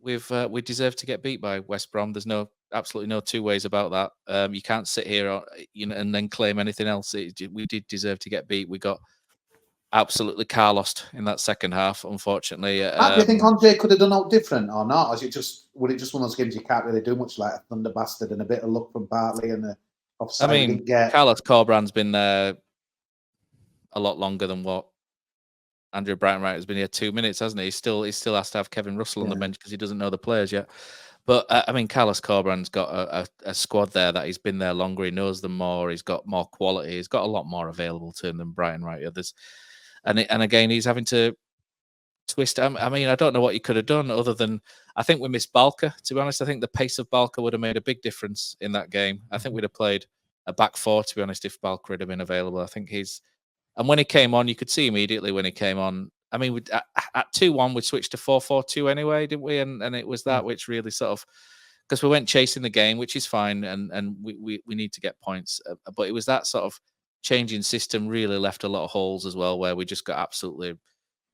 we deserve to get beat by West Brom. There's absolutely no 2 ways about that. You can't sit here, and then claim anything else. We did deserve to get beat. We got absolutely car-lost in that second half, unfortunately. Do you think Andre could have done out different or not? Or would it just one of those games you can't really do much, like a thunder bastard and a bit of luck from Bartley and the offside? I mean, Carlos Corbrand's been there a lot longer than what Andrew Brighton-Wright has been here 2 minutes, hasn't he? He still has to have Kevin Russell on the bench because he doesn't know the players yet. But I mean, Carlos Corbrand's got a squad there that he's been there longer. He knows them more. He's got more quality. He's got a lot more available to him than Brighton-Wright others. And again, he's having to twist. I mean, I don't know what he could have done other than I think we missed Balka. To be honest, I think the pace of Balka would have made a big difference in that game. I think we'd have played a back 4, to be honest, if Balka had been available. I think and when he came on, you could see immediately when he came on. I mean, at 2-1, we switched to 4-4-2 anyway, didn't we? And it was that which really sort of, because we went chasing the game, which is fine, and we need to get points. But it was that sort of changing system really left a lot of holes as well, where we just got absolutely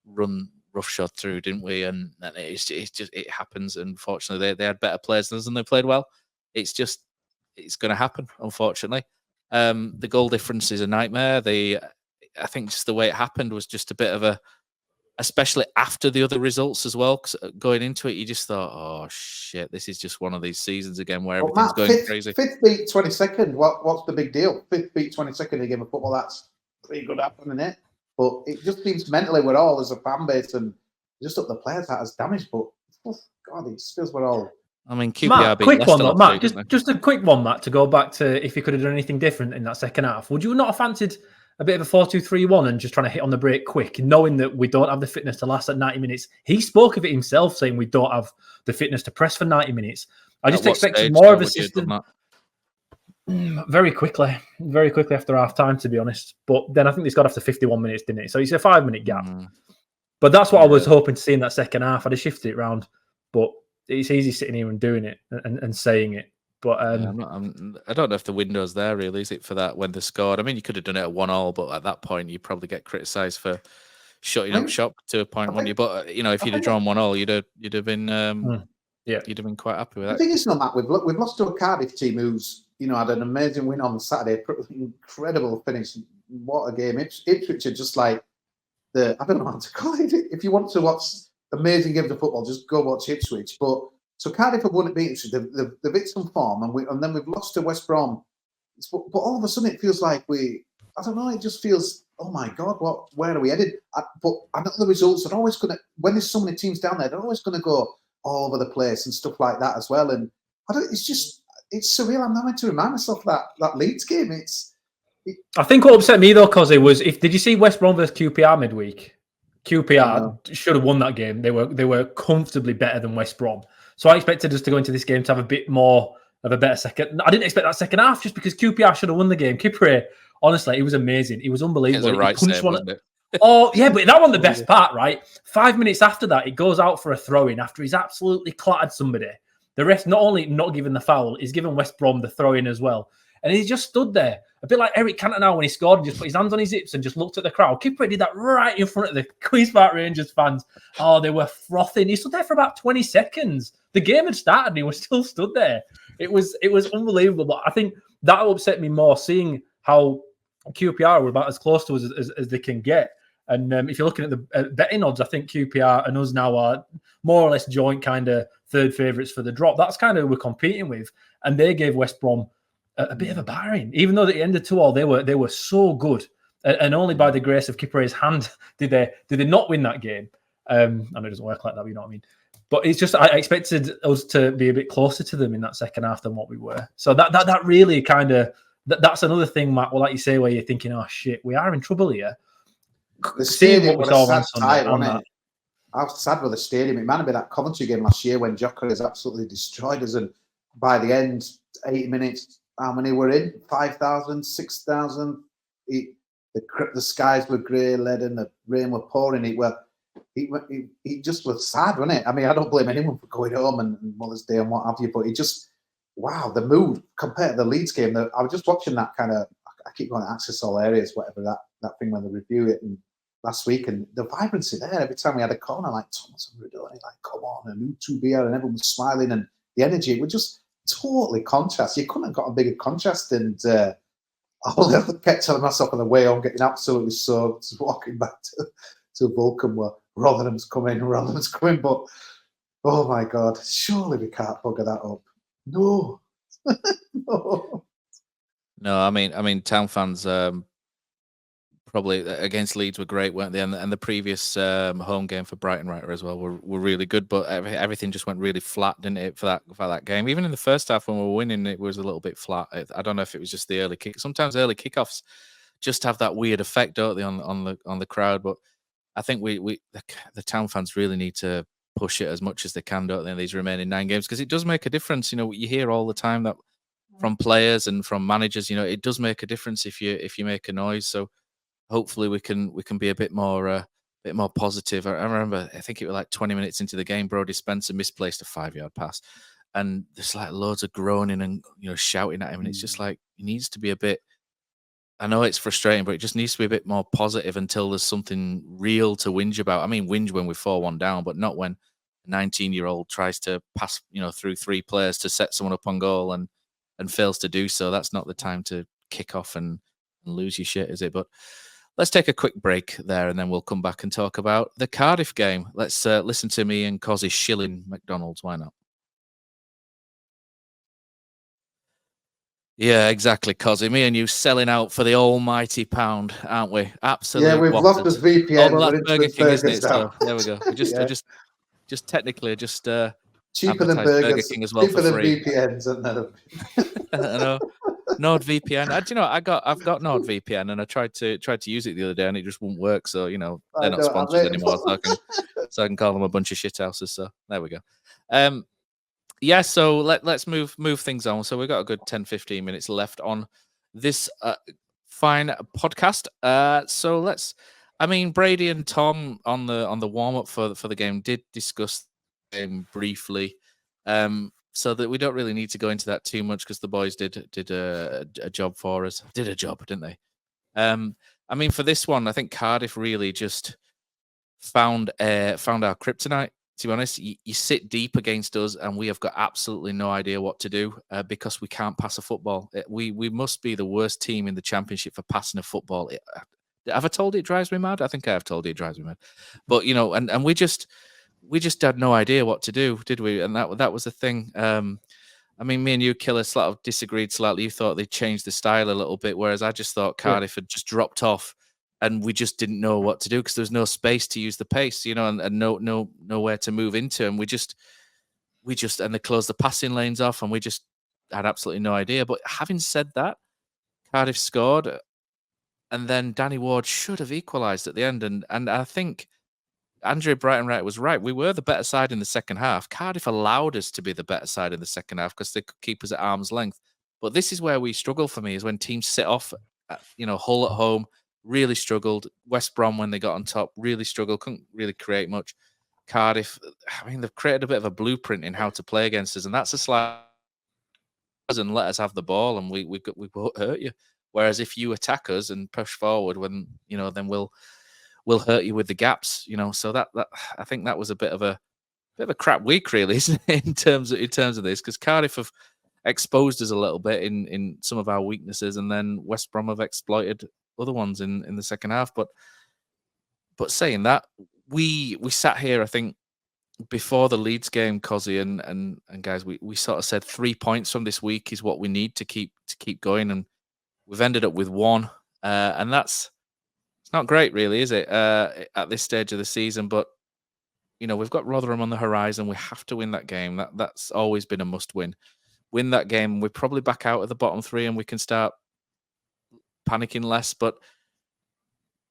roughshod through, didn't we? And it happens. Unfortunately, they had better players than us, and they played well. It's going to happen, unfortunately. The goal difference is a nightmare. I think just the way it happened was just a bit of especially after the other results as well. Because going into it, you just thought, oh shit, this is just one of these seasons again where everything's going crazy. 5th beat 22nd. What's the big deal? 5th beat 22nd in a game of football. That's pretty good happening, isn't it? But it just seems mentally we're all as a fan base and just up the players that has damaged. But God, it just feels we're all. I mean, QPR Matt, quick one, Matt. Just a quick one, Matt, to go back to if you could have done anything different in that second half. Would you not have fancied a bit of a 4-2-3-1 and just trying to hit on the break quick, knowing that we don't have the fitness to last at 90 minutes? He spoke of it himself, saying we don't have the fitness to press for 90 minutes. I just expected more of a system. Very quickly after half time, to be honest. But then I think this got after 51 minutes, didn't it? So it's a 5-minute gap. But that's what I was hoping to see in that second half. I'd have shifted it around, but it's easy sitting here and doing it and saying it. But I don't know if the window's there really, is it, for that when they scored? I mean, you could have done it at 1-1, but at that point you probably get criticised for shutting up shop to a point, wouldn't you? But if you'd have drawn 1-1, you'd have been you'd have been quite happy with that. I think it's not that we've lost to a Cardiff team who's had an amazing win on Saturday, incredible finish. What a game! Ipswich are just like I don't know how to call it. If you want to watch amazing games of football. Just go watch Ipswich. But so Cardiff have won it, beat Ipswich. They've hit some form, and then we've lost to West Brom. But all of a sudden, it feels like I don't know. It just feels, oh my God, where are we headed? But I know the results are always going to, when there's so many teams down there, they're always going to go all over the place and stuff like that as well. And it's surreal. I'm not meant to remind myself that Leeds game. I think what upset me though, Cozzy, was did you see West Brom versus QPR midweek? QPR should have won that game. They were comfortably better than West Brom. So I expected us to go into this game to have a bit more of a better second. I didn't expect that second half just because QPR should have won the game. Kipre, honestly, it was amazing. It was unbelievable. It was a right save, wasn't it? Oh, yeah, but that wasn't the best part, right? 5 minutes after that, it goes out for a throw-in after he's absolutely clattered somebody. The ref not only not giving the foul, he's given West Brom the throw-in as well. And he just stood there, a bit like Eric Cantona when he scored and just put his hands on his hips and just looked at the crowd. Kipre did that right in front of the Queen's Park Rangers fans. Oh, they were frothing. He stood there for about 20 seconds. The game had started and he was still stood there. It was unbelievable. But I think that upset me more, seeing how QPR were about as close to us as they can get. And if you're looking at the betting odds, I think QPR and us now are more or less joint kind of third favourites for the drop. That's kind of who we're competing with. And they gave West Brom a bit of a battering. Even though at the end of 2-2, they were so good. And only by the grace of Kipre's hand did they not win that game. I know it doesn't work like that, but you know what I mean. But it's just, I expected us to be a bit closer to them in that second half than what we were. So that really kind of, that's another thing, Matt, well, like you say, where you're thinking, oh shit, we are in trouble here. The stadium was a sad sight, wasn't it? I was sad with the stadium. It might have been that Coventry game last year when Joker has absolutely destroyed us. And by the end, 80 minutes, how many were in? 5,000, 6,000. The skies were grey, lead, and the rain were pouring. It just was sad, wasn't it? I mean, I don't blame anyone for going home and Mother's Day and what have you, but it just, wow, the mood compared to the Leeds game. I was just watching that kind of, I keep going to Access All Areas, whatever that thing when they review it, and last week, and the vibrancy there every time we had a corner, like Thomas and Rudoni, like come on, and Utubia, and everyone was smiling, and the energy was just totally contrast. You couldn't have got a bigger contrast. And I kept telling myself on the way home, getting absolutely soaked, walking back to Vulcan where Rotherham's coming. But oh my God, surely we can't bugger that up. No. No, I mean, Town fans probably against Leeds were great, weren't they? And the previous home game for Brighton Writer as well were really good, but everything just went really flat, didn't it, for that game? Even in the first half when we were winning, it was a little bit flat. I don't know if it was just the early kick. Sometimes early kickoffs just have that weird effect, don't they, on the crowd? But I think the Town fans really need to push it as much as they can, don't they, in these remaining 9 games, because it does make a difference. You know, you hear all the time that from players and from managers, you know, it does make a difference if you make a noise. So hopefully we can be a bit more positive. I remember, I think it was like 20 minutes into the game, Brodie Spencer misplaced a 5-yard pass, and there's like loads of groaning and, you know, shouting at him, and it's just like, he needs to be a bit. I know it's frustrating, but it just needs to be a bit more positive until there's something real to whinge about. I mean, whinge when we're 4-1 down, but not when a 19-year-old tries to pass, you know, through 3 players to set someone up on goal and fails to do so. That's not the time to kick off and lose your shit, is it? But let's take a quick break there, and then we'll come back and talk about the Cardiff game. Let's listen to me and Kosi shilling McDonald's. Why not? Yeah, exactly, Kosi. Me and you selling out for the almighty pound, aren't we? Absolutely. Yeah, we've lost this VPN. Oh, that's Burger King, isn't it? So there we go. We just technically cheaper than Burger King as well, cheaper for than free. VPNs, and I know. NordVPN. Do you know, I've got NordVPN, and I tried to use it the other day, and it just wouldn't work. So, you know, they're not sponsored anymore. So I can call them a bunch of shithouses. So there we go. Yeah. So let's move things on. So we've got a good 10-15 minutes left on this fine podcast. So I mean, Brady and Tom on the warm up for the game did discuss the game briefly. So that we don't really need to go into that too much, because the boys did a job for us. Did a job, didn't they? I mean, for this one, I think Cardiff really just found our kryptonite. To be honest, you sit deep against us, and we have got absolutely no idea what to do because we can't pass a football. We must be the worst team in the Championship for passing a football. Have I told you it drives me mad? I think I have told you it drives me mad. But, you know, and we just... we just had no idea what to do, did we? And that was the thing. I mean, me and you, Killer, sort of disagreed slightly. You thought they'd changed the style a little bit, whereas I just thought Cardiff had just dropped off, and we just didn't know what to do because there was no space to use the pace, and nowhere to move into, and we just and they closed the passing lanes off, and we just had absolutely no idea. But having said that, Cardiff scored, and then Danny Ward should have equalised at the end, and I think Andre Brighton-Wright was right. We were the better side in the second half. Cardiff allowed us to be the better side in the second half because they could keep us at arm's length. But this is where we struggle for me, is when teams sit off. Hull at home really struggled. West Brom, when they got on top, really struggled. Couldn't really create much. Cardiff, I mean, they've created a bit of a blueprint in how to play against us, and that's a slight and let us have the ball, and we won't hurt you. Whereas if you attack us and push forward, then we'll hurt you with the gaps, So that I think that was a bit of a crap week, really, isn't it, in terms of this, because Cardiff have exposed us a little bit in some of our weaknesses, and then West Brom have exploited other ones in the second half. But saying that, we sat here, I think, before the Leeds game, Kosi and guys, we sort of said 3 points from this week is what we need to keep going, and we've ended up with 1, and it's not great, really, is it, at this stage of the season? But, we've got Rotherham on the horizon. We have to win that game. That's always been a must-win. Win that game, we're probably back out of the bottom 3 and we can start panicking less. But,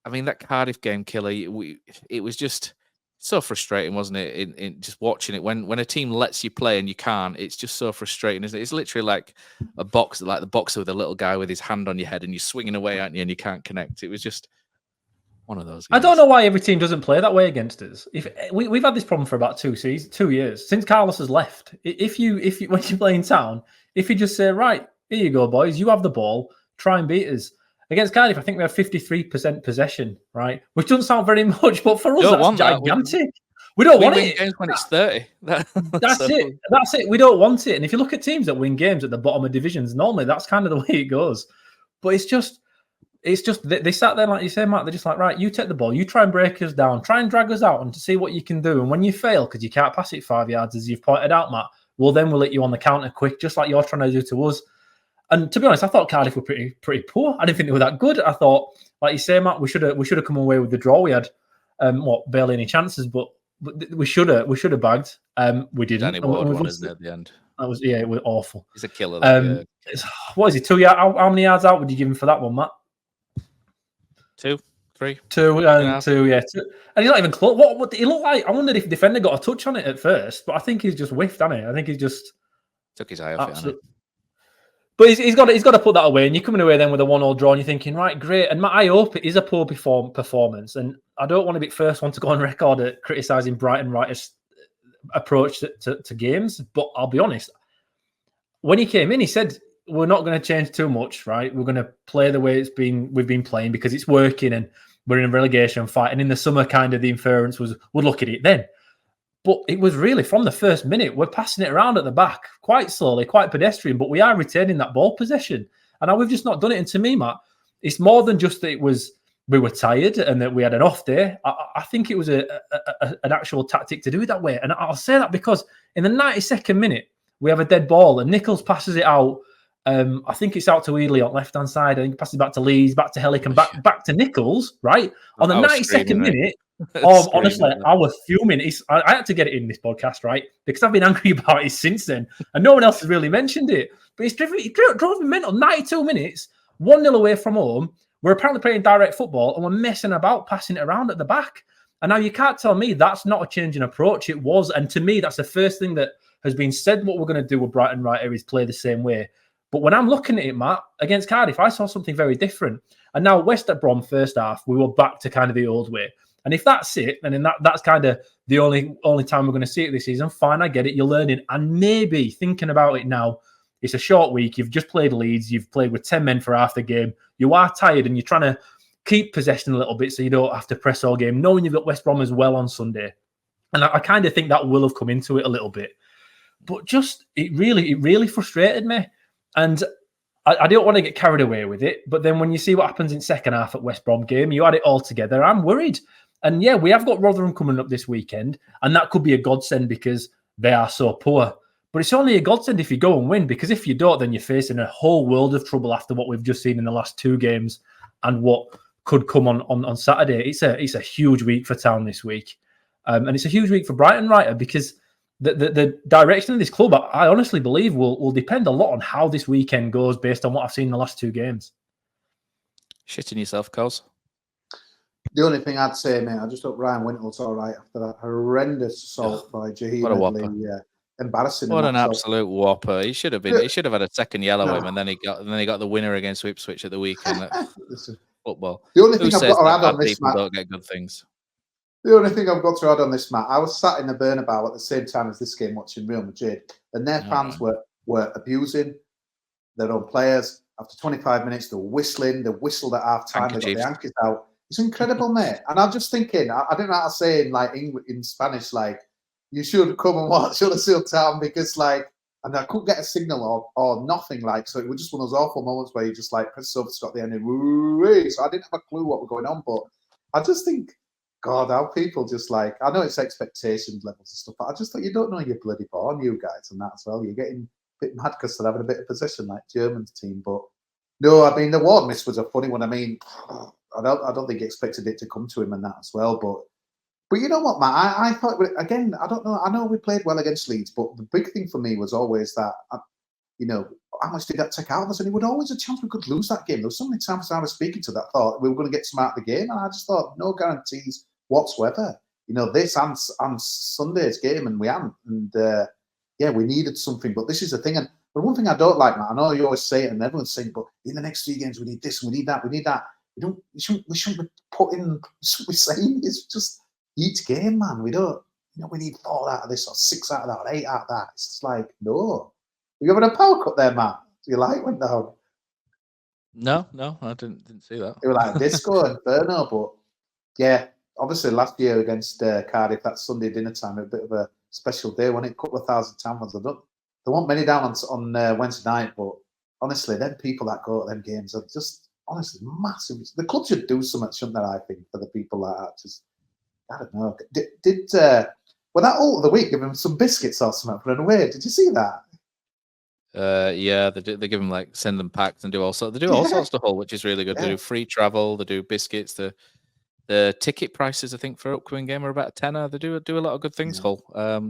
I mean, that Cardiff game, Killer, it was just so frustrating, wasn't it, in just watching it? When a team lets you play and you can't, it's just so frustrating, isn't it? It's literally like a box, like the boxer with a little guy with his hand on your head and you're swinging away, aren't you, and you can't connect. It was just one of those games. I don't know why every team doesn't play that way against us. If we've had this problem for about 2 years since Carlos has left. If you when you play in town, if you just say, right, here you go, boys, you have the ball, try and beat us. Against Cardiff, I think we have 53% possession, right? Which doesn't sound very much, but for us, that's gigantic. We don't want it. Games when it's 30. That's it. That's it. We don't want it. And if you look at teams that win games at the bottom of divisions, normally that's kind of the way it goes. But it's just they sat there, like you say, Matt, they're just like, right, you take the ball, you try and break us down, try and drag us out and to see what you can do. And when you fail, because you can't pass it 5 yards, as you've pointed out, Matt, well, then we'll hit you on the counter quick, just like you're trying to do to us. And to be honest, I thought Cardiff were pretty poor. I didn't think they were that good. I thought, like you say, Matt, we should have come away with the draw. We had barely any chances, but we should have bagged. We didn't. Danny Ward won, isn't it, at the end? That was it was awful. He's a killer. What is he? 2 yards? How many yards out would you give him for that one, Matt? 2, 3. 2 and 2, yeah. 2. And he's not even close. What he looked like? I wondered if the defender got a touch on it at first, but I think he's just whiffed, hasn't he? I think he's just took his eye off it, hasn't he? But he's got to put that away, and you're coming away then with a 1-1 draw, and you're thinking, right, great. And Matt, I hope it is a poor performance, and I don't want to be the first one to go on record at criticising Brighton-Wright's approach to games, but I'll be honest. When he came in, he said, we're not going to change too much, right? We're going to play the way we've been playing because it's working, and we're in a relegation fight. And in the summer, kind of the inference was, we'll look at it then. But it was really from the first minute, we're passing it around at the back quite slowly, quite pedestrian, but we are retaining that ball possession. And we've just not done it. And to me, Matt, it's more than just that we were tired and that we had an off day. I think it was an actual tactic to do it that way. And I'll say that because in the 92nd minute, we have a dead ball and Nichols passes it out. I think it's out to Ely on left-hand side. I think he passes it back to Leeds, back to Hellick, and back to Nichols, right? On the 92nd minute, honestly, I was fuming. I had to get it in this podcast, right? Because I've been angry about it since then. And no one else has really mentioned it. But it drove me mental. 92 minutes, 1-0 away from home. We're apparently playing direct football and we're messing about, passing it around at the back. And now you can't tell me that's not a change in approach. It was. And to me, that's the first thing that has been said. What we're going to do with Brighton right here is play the same way. But when I'm looking at it, Matt, against Cardiff, I saw something very different. And now West at Brom, first half, we were back to kind of the old way. And if that's it, and then that's kind of the only time we're going to see it this season, fine, I get it. You're learning. And maybe thinking about it now, it's a short week. You've just played Leeds. You've played with 10 men for half the game. You are tired and you're trying to keep possession a little bit so you don't have to press all game, knowing you've got West Brom as well on Sunday. And I kind of think that will have come into it a little bit. But just, it really frustrated me. And I don't want to get carried away with it. But then when you see what happens in second half at West Brom game, you had it all together. I'm worried. And yeah, we have got Rotherham coming up this weekend, and that could be a godsend because they are so poor. But it's only a godsend if you go and win, because if you don't, then you're facing a whole world of trouble after what we've just seen in the last 2 games and what could come on Saturday. It's a huge week for Town this week. And it's a huge week for Brighton, Writer, because the direction of this club, I honestly believe, will depend a lot on how this weekend goes based on what I've seen in the last 2 games. Shitting yourself, Cos. The only thing I'd say, mate, I just hope Ryan Wintel's all right after that horrendous assault by Jaheim What a Headley. whopper. Embarrassing. What an absolute whopper. He should have been. He should have had a second yellow him, and then he got the winner against Ipswich at the weekend. Football. The only thing I've got to add on this, people Matt, don't get good things. The only thing I've got to add on this, Matt, I was sat in the Bernabeu at the same time as this game watching Real Madrid, and their fans were abusing their own players. After 25 minutes, they were whistling. They whistled at half time. They got the Yankees out. It's incredible, mate. And I'm just thinking, I don't know how to say in Spanish, like, you should come and watch Huddersfield Town because, like, and I couldn't get a signal or nothing, like, so it was just one of those awful moments where you just, like, press over to stop the end and woo-wee. So I didn't have a clue what was going on, but I just think, God, how people just, like, I know it's expectations levels and stuff, but I just thought, you don't know you're bloody born, you guys, and that as well. You're getting a bit mad because they're having a bit of possession like German's team, but no, I mean, the Ward miss was a funny one. I mean, I don't think he expected it to come to him and that as well, But you know what, Matt? I thought, again, I don't know. I know we played well against Leeds, but the big thing for me was always that, how much did that take out of us? And it was always a chance we could lose that game. There was so many times I was speaking to that, thought we were going to get some out of the game, and I just thought, no guarantees whatsoever. This and Sunday's game, and we haven't. And, we needed something. But this is the thing. And the one thing I don't like, Matt, I know you always say it, and everyone's saying, but in the next 3 games, we need this, and we need that, we need that. We shouldn't be putting, we're saying it's just, each game, man, we don't, we need 4 out of this or 6 out of that or 8 out of that. It's just like, no. You having a power cut there, Matt? Your light went down. No, I didn't see that. It was like disco inferno, but yeah, obviously last year against Cardiff, that Sunday dinner time, a bit of a special day, when it? A couple of thousand Tamils. There weren't many down on Wednesday night, but honestly, them people that go to them games are just honestly massive. The club should do something, shouldn't they? I think for the people like that, just. I don't know. Well, that all of the week, give him some biscuits or something for an away. Did you see that? Yeah, they give them send them packs and do all sorts. They do all sorts of Hull, which is really good. Yeah. They do free travel. They do biscuits. The ticket prices, I think, for upcoming game are about £10. They do a lot of good things. Hull.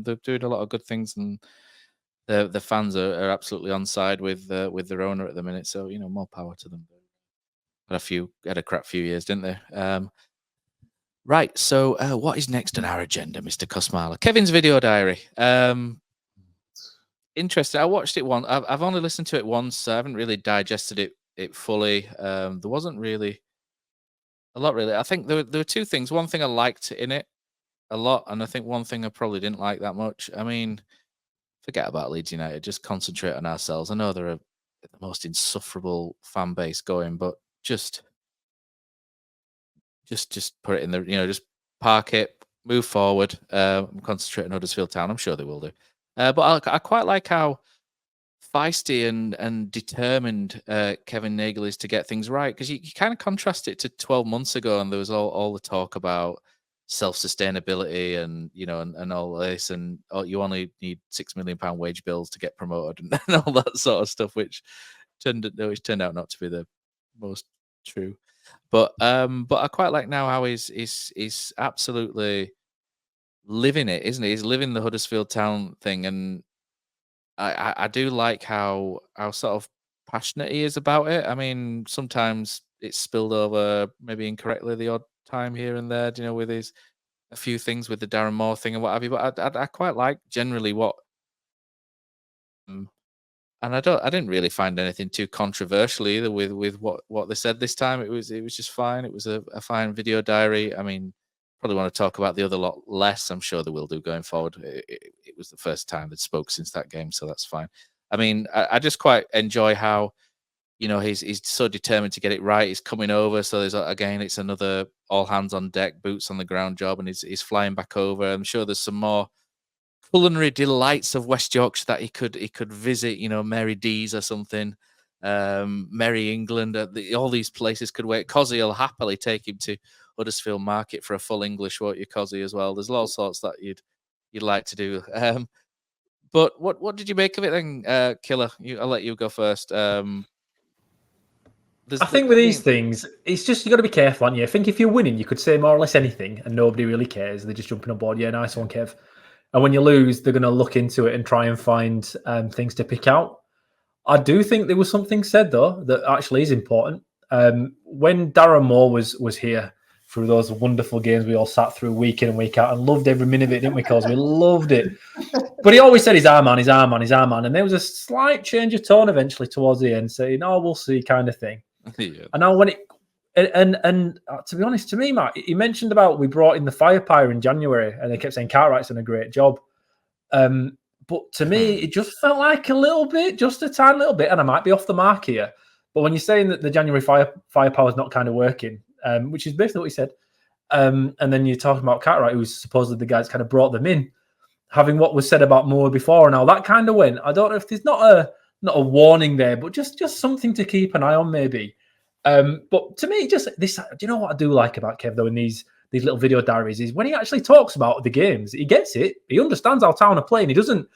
They're doing a lot of good things, and the fans are absolutely on side with their owner at the minute. So more power to them. Had a crap few years, didn't they? Right, so what is next on our agenda, Mr. Kosmala? Kevin's video diary. Interesting. I watched it once. I've only listened to it once. So I haven't really digested it fully. There wasn't really a lot, really. I think there were 2 things. One thing I liked in it a lot, and I think one thing I probably didn't like that much. I mean, forget about Leeds United. Just concentrate on ourselves. I know they're the most insufferable fan base going, but just put it in the, just park it, move forward, concentrate on Huddersfield Town. I'm sure they will do. But I quite like how feisty and determined Kevin Nagle is to get things right, because you kind of contrast it to 12 months ago, and there was all the talk about self-sustainability and and all this, and you only need £6 million wage bills to get promoted and all that sort of stuff, which turned out not to be the most true. But I quite like now how he's absolutely living it, isn't he? He's living the Huddersfield Town thing, and I do like how sort of passionate he is about it. I mean, sometimes it's spilled over maybe incorrectly the odd time here and there, with a few things with the Darren Moore thing and what have you. But I quite like generally what. And I didn't really find anything too controversial either with what they said this time. It was just fine. It was a fine video diary. I mean, probably want to talk about the other lot less. I'm sure they will do going forward. It was the first time they'd spoke since that game, so that's fine. I mean, I just quite enjoy how, he's so determined to get it right. He's coming over, so it's another all hands on deck, boots on the ground job, and he's flying back over. I'm sure there's some more culinary delights of West Yorkshire that he could visit, Mary D's or something, Merry England, all these places could wait. Kosi will happily take him to Huddersfield market for a full English, won't you, Kosi, as well? There's all sorts that you'd like to do. But what did you make of it then, Killer? I'll let you go first. I think with these things, it's just you got to be careful, aren't you? I think if you're winning, you could say more or less anything, and nobody really cares. They're just jumping on board. Yeah, nice one, Kev. And when you lose, they're going to look into it and try and find things to pick out. I do think there was something said though that actually is important. When Darren Moore was here through those wonderful games we all sat through week in and week out and loved every minute of it, didn't we? Because we loved it. But he always said he's our man, he's our man, he's our man. And there was a slight change of tone eventually towards the end, saying, "Oh, we'll see," kind of thing. Yeah. And now when it and to be honest, to me, Matt, he mentioned about we brought in the Firepire in January, and they kept saying Cartwright's done a great job. But to me, it just felt like a little bit, just a tiny little bit, and I might be off the mark here. But when you're saying that the January Firepower is not kind of working, which is basically what he said, and then you're talking about Cartwright, who's supposedly the guy that's kind of brought them in, having what was said about Moore before and how that kind of went. I don't know if there's not a warning there, but just something to keep an eye on, maybe. But to me, just this. Do you know what I do like about Kev though in these little video diaries is when he actually talks about the games, he gets it. He understands how Town are playing. He doesn't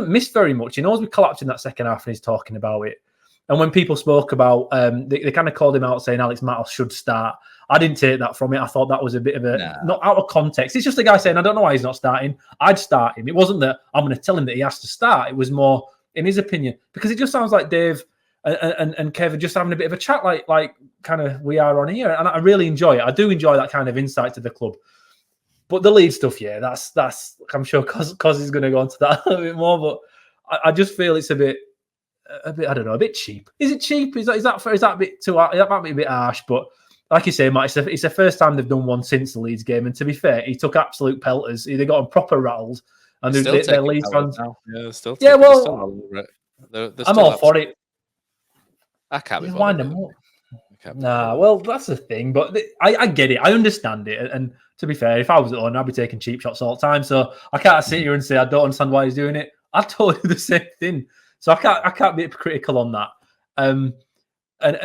miss very much. He knows we collapsed in that second half, and he's talking about it. And when people spoke about, they kind of called him out saying Alex Mattos should start. I didn't take that from it. I thought that was a bit of not out of context. It's just a guy saying, I don't know why he's not starting. I'd start him. It wasn't that I'm going to tell him that he has to start. It was more in his opinion, because it just sounds like Dave and Kevin just having a bit of a chat like kind of we are on here. And I really enjoy it. I do enjoy that kind of insight to the club. But the lead stuff, yeah, that's I'm sure Cos is going to go on to that a little bit more. But I just feel it's a bit, I don't know, a bit cheap. Is it cheap? Is that a bit too? That might be a bit harsh. But like you say, Matt, it's the first time they've done one since the Leeds game. And to be fair, he took absolute pelters. They got him proper rattled. And their Leeds fans. Yeah, well, I'm all for it. I can't be wind them up. Nah, well, that's the thing. But I get it. I understand it. And to be fair, if I was at home, I'd be taking cheap shots all the time. So I can't sit here and say I don't understand why he's doing it. I told you the same thing. So I can't be critical on that.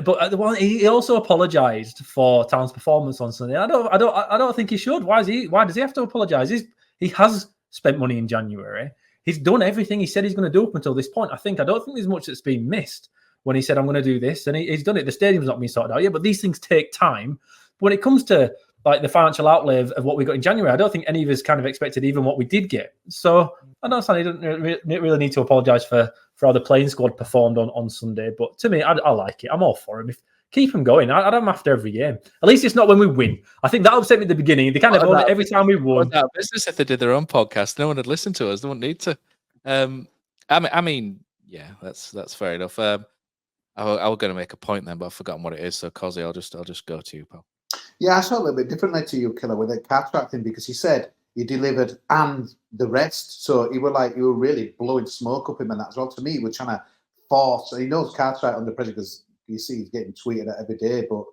But he also apologised for Town's performance on Sunday. I don't think he should. Why does he have to apologise? He has spent money in January. He's done everything he said he's going to do up until this point. I don't think there's much that's been missed when he said I'm going to do this, and he's done it. The stadium's not been sorted out yet, but these things take time. When it comes to like the financial outlay of what we got in January, I don't think any of us kind of expected even what we did get. So I understand he doesn't really need to apologise for how the playing squad performed on Sunday. But to me, I like it. I'm all for him. Keep him going. I don't after every game. At least it's not when we win. I think that upset me at the beginning. They kind of own it every time we won. That business, if they did their own podcast, no one would listen to us. They wouldn't need to. I mean, yeah, that's fair enough. I was going to make a point then, but I've forgotten what it is. So, Kosi, I'll just go to you, pal. Yeah, I saw a little bit differently to you, Killer, with the Cartwright thing, because he said he delivered and the rest. So you were really blowing smoke up him and that as well. To me, he was trying to force. And he knows Cartwright under pressure because you see he's getting tweeted at every day. But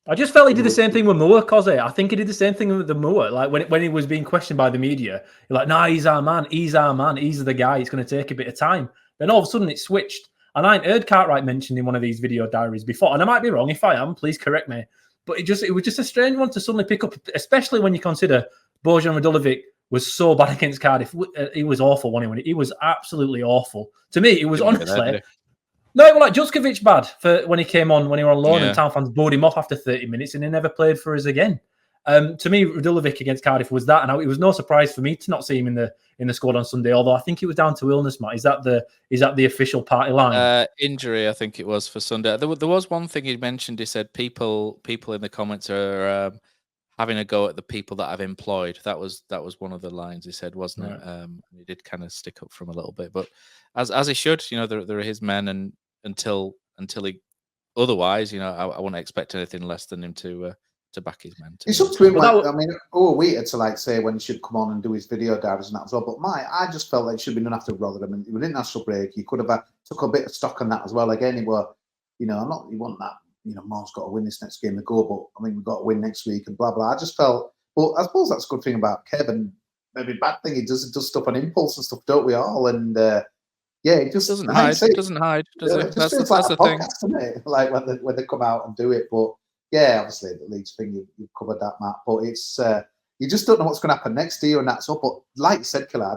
I just felt he did the same thing with Moore, Kosi. I think he did the same thing with the Moore. Like when he was being questioned by the media, you're like, "Nah, he's our man. He's our man. He's the guy. It's going to take a bit of time." Then all of a sudden it switched. And I heard Cartwright mentioned in one of these video diaries before, and I might be wrong. If I am, please correct me. But it was just a strange one to suddenly pick up, especially when you consider Bojan Radulovic was so bad against Cardiff. He was awful when he was absolutely awful. To me, it was honestly. No, it was like Juskovic bad for when he came on, when he were on loan, and Town fans booed him off after 30 minutes, and he never played for us again. To me, Radulovic against Cardiff was that, and it was no surprise for me to not see him in the squad on Sunday. Although I think it was down to illness, Matt. Is that the official party line? Injury, I think it was for Sunday. There was one thing he mentioned. He said people in the comments are having a go at the people that I've employed. That was one of the lines he said, wasn't it? He did kind of stick up for him a little bit, but as he should. They're his men, and until he otherwise, I wouldn't expect anything less than him to back his men. It's up to him. We had to say when he should come on and do his video diaries and that as well. But I just felt like it should be done after Rotherham. And it was an international break. You could have took a bit of stock on that as well. Again, he wasn't that. Moore's got to win this next game to go. But we've got to win next week and blah blah. I just felt. Well, I suppose that's a good thing about Kevin. Maybe bad thing he does stuff on impulse and stuff, don't we all? And it just doesn't hide. Doesn't hide. Does it? That's the thing. Like when they come out and do it, but. yeah, obviously the Leeds thing, you've covered that, Matt. But it's you just don't know what's going to happen next year, and that's up. But like you said, Killer,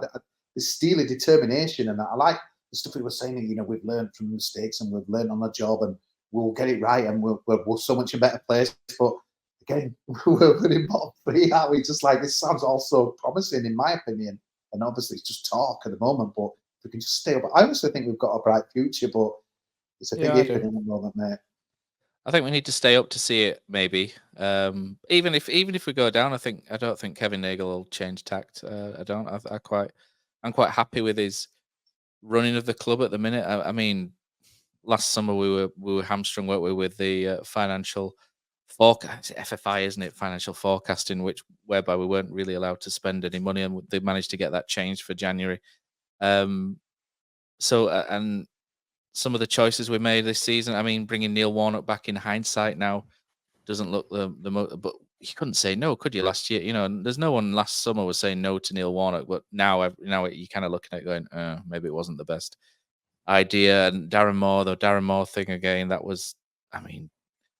this steely determination, and I like the stuff we were saying. You know, we've learned from mistakes, and we've learned on the job, and we'll get it right, and we're so much in a better place. But again, we're in bottom three, aren't we? Just like this sounds also promising, in my opinion. And obviously, it's just talk at the moment. But if we can just stay up, I honestly think we've got a bright future. But it's a big if at the moment, mate. I think we need to stay up to see it. Maybe even if we go down, I don't think Kevin Nagle will change tact. I don't. I'm quite happy with his running of the club at the minute. I mean, last summer we were hamstrung, weren't we, with the financial forecast, FFI, isn't it? Financial forecasting, whereby we weren't really allowed to spend any money, and they managed to get that changed for January. So and some of the choices we made this season. I mean, bringing Neil Warnock back in hindsight now doesn't look the most, but you couldn't say no, could you? Last year, you know, there's no one last summer was saying no to Neil Warnock, but now you're kind of looking at it going, maybe it wasn't the best idea. And Darren Moore thing again, that was, I mean,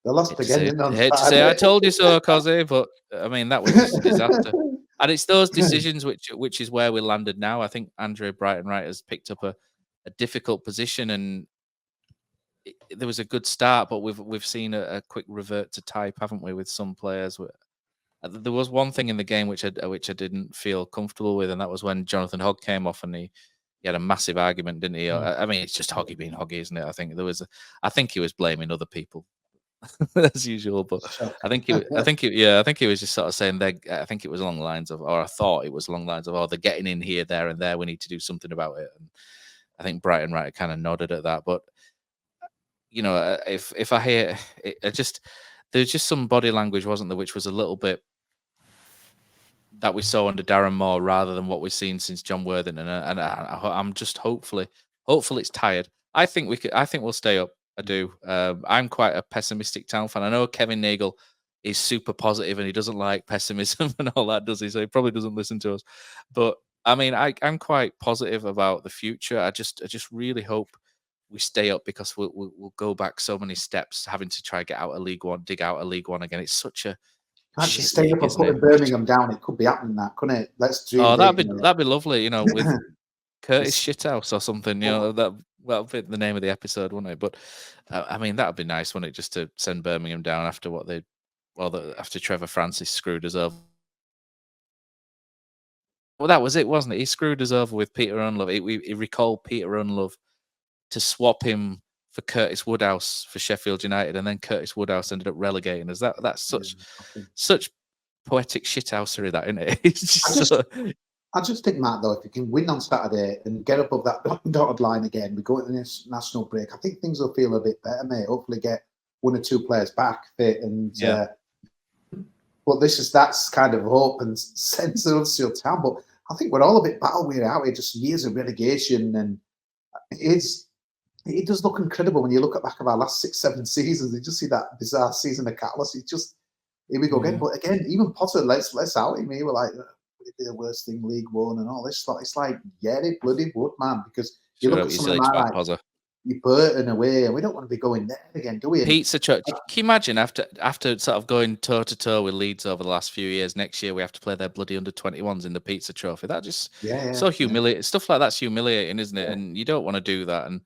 they lost again. I hate to say I told you so, Kosi, but I mean, that was just a disaster. And it's those decisions which is where we landed now. I think Andre Brighton Wright has picked up a difficult position, and there was a good start, but we've seen a quick revert to type, haven't we, with some players? There was one thing in the game which I didn't feel comfortable with, and that was when Jonathan Hogg came off and he had a massive argument, didn't he? I mean, it's just Hoggy being Hoggy, isn't it? I think he was blaming other people as usual, but I think he was just sort of saying I think it was along the lines of, or I thought it was along the lines of, oh, they're getting in here, there, and there. We need to do something about it. And I think Brighton Wright kind of nodded at that, but you know, if I hear it, there's just some body language, wasn't there, which was a little bit that we saw under Darren Moore rather than what we've seen since John Worthington, and I'm just hopefully it's tired. I think we'll stay up. I do. I'm quite a pessimistic Town fan. I know Kevin Nagle is super positive and he doesn't like pessimism and all that, does he? So he probably doesn't listen to us. But I mean, I'm quite positive about the future. I just really hope we stay up, because we'll go back so many steps, having to try get out of League One, dig out of League One again. It's such a shit stay up and putting Birmingham down. It could be happening, that, couldn't it? Let's dream. Oh, that'd be lovely, you know, with Curtis Shithouse or something. You know, that'll be the name of the episode, wouldn't it? But I mean, that'd be nice, wouldn't it, just to send Birmingham down after after Trevor Francis screwed us over. Well, that was it, wasn't it? He screwed us over with Peter Unlove. He recalled Peter Unlove to swap him for Curtis Woodhouse for Sheffield United, and then Curtis Woodhouse ended up relegating us. That's such poetic shithousery, that, isn't it? It's I just think, Matt, though, if you can win on Saturday and get above that dotted line again, we go into this national break, I think things will feel a bit better, mate. Hopefully get one or two players back fit, and but that's kind of hope and sense of Huddersfield Town. But I think we're all a bit battle-weary out here, just years of relegation, and it does look incredible when you look at back of our last 6-7 seasons. You just see that bizarre season of Catalyst. It's just, here we go again. But again, even Potter, let's out him. We're like, would it be the worst thing, League One and all this stuff? It's like, yeah, it bloody would, man. Because you look at something like you Burton away, and we don't want to be going there again, do we? Pizza Church. Can you imagine after sort of going toe to toe with Leeds over the last few years? Next year we have to play their bloody under-21s in the Pizza Trophy. That just so humiliating. Stuff like that's humiliating, isn't it? And you don't want to do that. And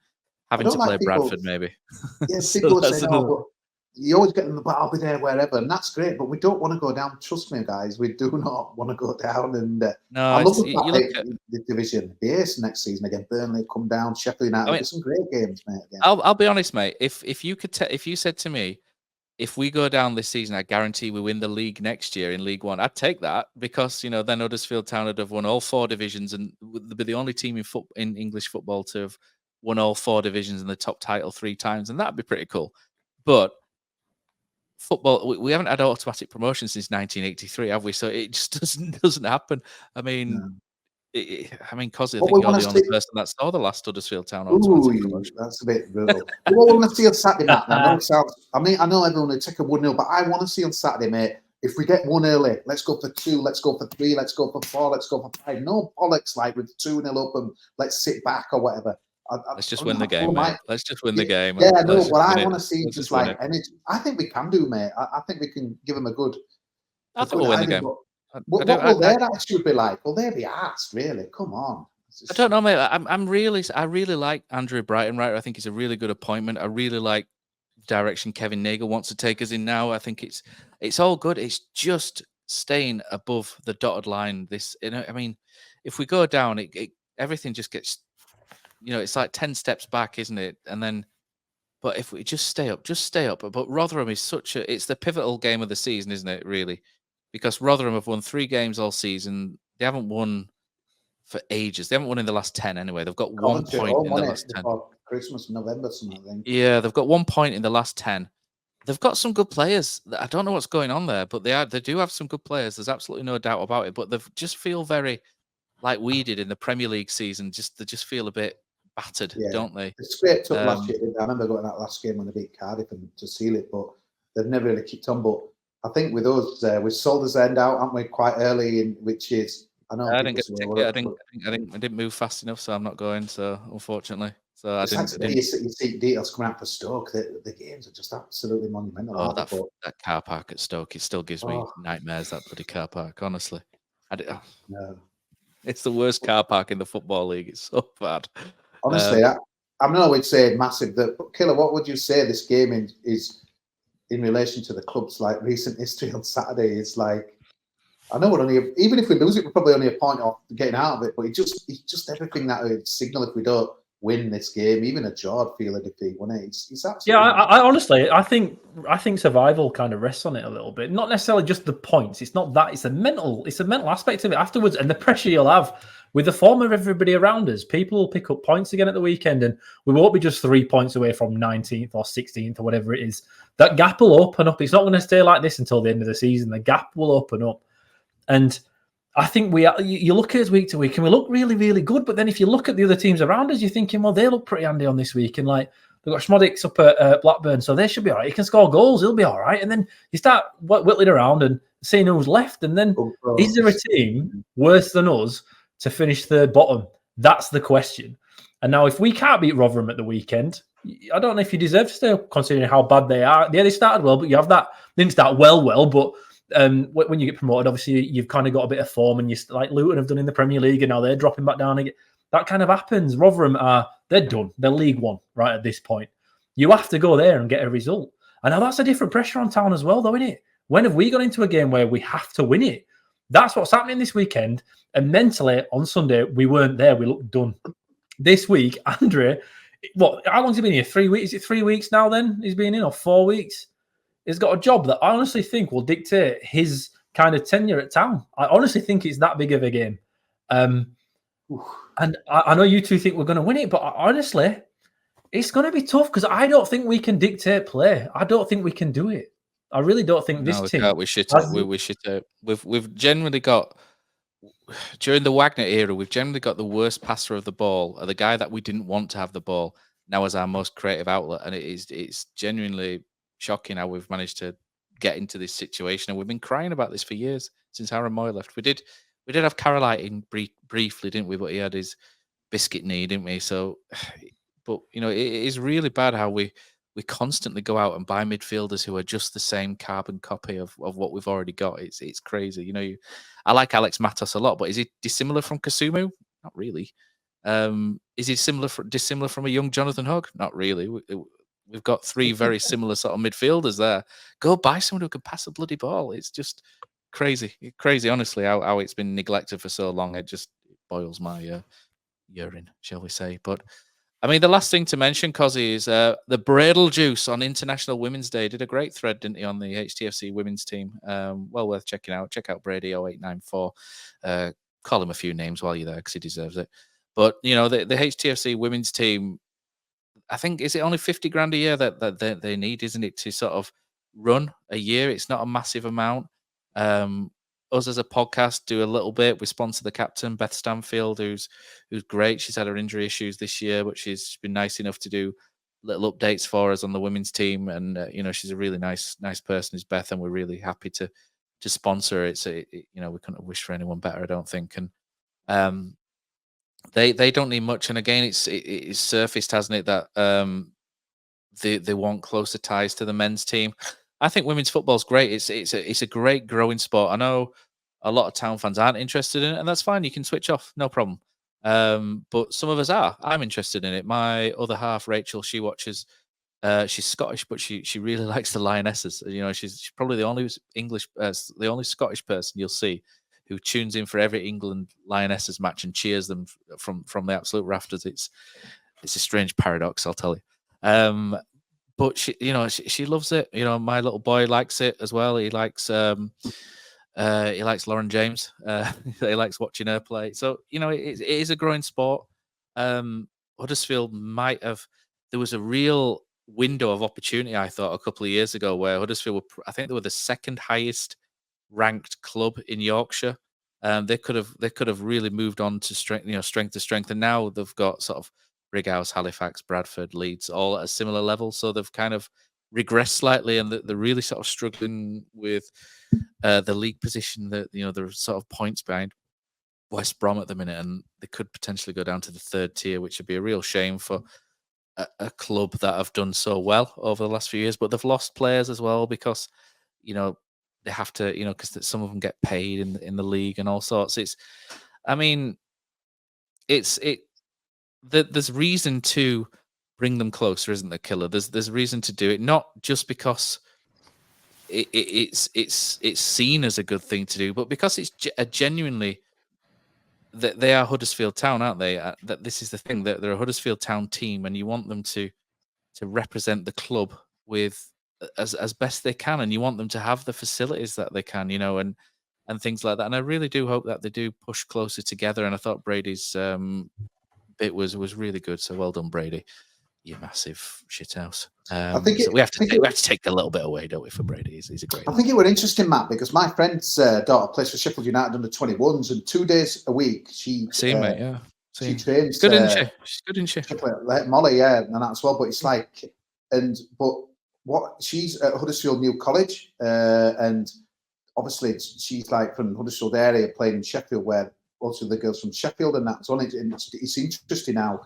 having to play Bradford, maybe. Yeah, people are saying, but you always get in the battle, I'll be there wherever, and that's great. But we don't want to go down. Trust me, guys, we do not want to go down. And I love the division base next season again. Burnley come down, Sheffield United. There's some great games, mate. Again. I'll be honest, mate. If you said to me, if we go down this season, I guarantee we win the league next year in League One, I'd take that, because then Huddersfield Town would have won all 4 divisions and would be the only team in English football to have won all 4 divisions in the top title 3 times, and that'd be pretty cool. But football, we haven't had automatic promotion since 1983, have we? So it just doesn't happen. I mean, Kosi, I think you're the only person that saw the last Huddersfield Town automatic promotion. That's a bit brutal. What we want to see on Saturday, Matt, I know everyone will take a 1-0, but I want to see on Saturday, mate, if we get 1 early, let's go for 2, let's go for 3, let's go for 4, let's go for 5. No bollocks like with 2-0 up and let's sit back or whatever. Let's just I'm win the not sure, game, mate. mate. Let's just win the game. Yeah, Let's no, just what win I it. want to see Let's just just win like it. energy. I think we can do, mate. I think we can give them a good I think we'll win the game. What will their attitude be like? Will they be asked, really? Come on. I don't know, mate. I really like Andrew Brighton, right? I think it's a really good appointment. I really like the direction Kevin Nagle wants to take us in now. I think it's all good. It's just staying above the dotted line. I mean, if we go down, everything just gets, it's like 10 steps back, isn't it? And then, but if we just stay up. But Rotherham is it's the pivotal game of the season, isn't it? Really, because Rotherham have won 3 games all season. They haven't won for ages. They haven't won in the last 10 anyway. They've got 1 point in the last 10. Christmas, November, something, I think. Yeah, they've got 1 point in the last 10. They've got some good players. I don't know what's going on there, but they do have some good players. There's absolutely no doubt about it. But they just feel very like we did in the Premier League season. They just feel a bit battered, don't they? They scraped up last year. I remember going that last game when they beat Cardiff and to seal it, but they've never really kicked on. But I think with us, we sold us end out, aren't we, quite early, which is. I didn't get the ticket. I didn't move fast enough, so I'm not going. So unfortunately, I didn't. You see details coming out for Stoke. The games are just absolutely monumental. Oh, that car park at Stoke, it still gives me nightmares. That bloody car park, honestly. No. It's the worst car park in the Football League. It's so bad. Honestly, I know we'd say massive. Killer, what would you say this game is in relation to the club's like recent history on Saturday? It's like. I know we're only, even if we lose it, we're probably only a point off getting out of it. But it's just everything that would signal if we don't win this game, even a jaw would feel a defeat, wouldn't it? It's absolutely. Yeah, I honestly, I think survival kind of rests on it a little bit. Not necessarily just the points. It's not that. It's a mental aspect of it afterwards, and the pressure you'll have with the form of everybody around us. People will pick up points again at the weekend, and we won't be just 3 points away from 19th or 16th or whatever it is. That gap will open up. It's not going to stay like this until the end of the season. The gap will open up. And I think you look at us week to week and we look really, really good. But then if you look at the other teams around us, you're thinking, well, they look pretty handy on this week. And like they've got Schmodix up at Blackburn, so they should be all right. He can score goals. He'll be all right. And then you start whittling around and seeing who's left. And then is there a team worse than us to finish third bottom? That's the question. And now if we can't beat Rotherham at the weekend, I don't know if you deserve to stay up considering how bad they are. Yeah, they started well, but you have that. They didn't start well, but when you get promoted, obviously you've kind of got a bit of form, and you like Luton have done in the Premier League, and now they're dropping back down again. That kind of happens. Rotherham they're done. They're League One right at this point. You have to go there and get a result, and now that's a different pressure on Town as well, though, isn't it? When have we got into a game where we have to win it? That's what's happening this weekend. And mentally on Sunday we weren't there. We looked done. This week, Andre, how long's he been here? 3 weeks? Is it 3 weeks now? Then he's been in, or 4 weeks? He's got a job that I honestly think will dictate his kind of tenure at Town. I honestly think it's that big of a game. And I know you two think we're going to win it, but honestly, it's going to be tough because I don't think we can dictate play. I don't think we can do it. I really don't think this team. We shit out. We've generally got, during the Wagner era, we've generally got the worst passer of the ball, or the guy that we didn't want to have the ball, now as our most creative outlet. And it's genuinely shocking how we've managed to get into this situation, and we've been crying about this for years since Aaron Moy left. We did have Carolite in briefly, didn't we? But he had his biscuit knee, didn't we? So, but it is really bad how we constantly go out and buy midfielders who are just the same carbon copy of what we've already got. It's crazy. I like Alex Matos a lot, but is he dissimilar from Kasumu? Not really. Is he dissimilar from a young Jonathan Hogg? Not really. We've got 3 very similar sort of midfielders there. Go buy someone who can pass a bloody ball. It's just crazy, honestly, how it's been neglected for so long. It just boils my urine, shall we say. But, I mean, the last thing to mention, Kosi, is the Bradle Juice on International Women's Day. Did a great thread, didn't he, on the HTFC women's team. Well worth checking out. Check out Brady 0894. Call him a few names while you're there because he deserves it. But, the HTFC women's team, I think, is it only 50 grand a year that they need, isn't it, to sort of run a year? It's not a massive amount. Us as a podcast do a little bit. We sponsor the captain, Beth Stanfield, who's great. She's had her injury issues this year, but she's been nice enough to do little updates for us on the women's team. And she's a really nice person, is Beth, and we're really happy to sponsor her. We couldn't have wished for anyone better, I don't think. And they don't need much. And again, it's surfaced, hasn't it, that they want closer ties to the men's team. I think women's football's great. It's a great growing sport. I know a lot of Town fans aren't interested in it, and that's fine. You can switch off, no problem. But some of us are. I'm interested in it. My other half, Rachel, she watches. She's Scottish, but she really likes the Lionesses. You know, she's probably the only the only Scottish person you'll see who tunes in for every England Lionesses match and cheers them from the absolute rafters. It's a strange paradox, I'll tell you. But she loves it. You know, my little boy likes it as well. He likes Lauren James. He likes watching her play. So it is a growing sport. Huddersfield there was a real window of opportunity, I thought, a couple of years ago, where Huddersfield I think they were the second highest ranked club in Yorkshire. They could have really moved on to strength to strength, and now they've got sort of Brighouse, Halifax, Bradford, Leeds, all at a similar level. So they've kind of regressed slightly, and they're really sort of struggling with the league position. That they're sort of points behind West Brom at the minute, and they could potentially go down to the third tier, which would be a real shame for a club that have done so well over the last few years. But they've lost players as well because they have to because some of them get paid in the league and all sorts. There's reason to bring them closer, isn't there, Killer? There's reason to do it, not just because it's seen as a good thing to do, but because it's genuinely that they are Huddersfield Town, aren't they? That this is the thing, that they're a Huddersfield Town team, and you want them to represent the club with as best they can, and you want them to have the facilities that they can, and things like that. And I really do hope that they do push closer together. And I thought Brady's bit was really good. So well done, Brady. You massive shithouse. I think we have to take a little bit away, don't we, for Brady? He's a great. I think it was interesting, Matt, because my friend's daughter plays for Sheffield United under 21s, and 2 days a week she mate, yeah. She trains. Good, isn't she? She's good, isn't she? Like Molly, yeah, and that as well. But it's like, she's at Huddersfield New College, and obviously she's like from Huddersfield area, playing in Sheffield, where also the girls from Sheffield and that. So it's interesting now.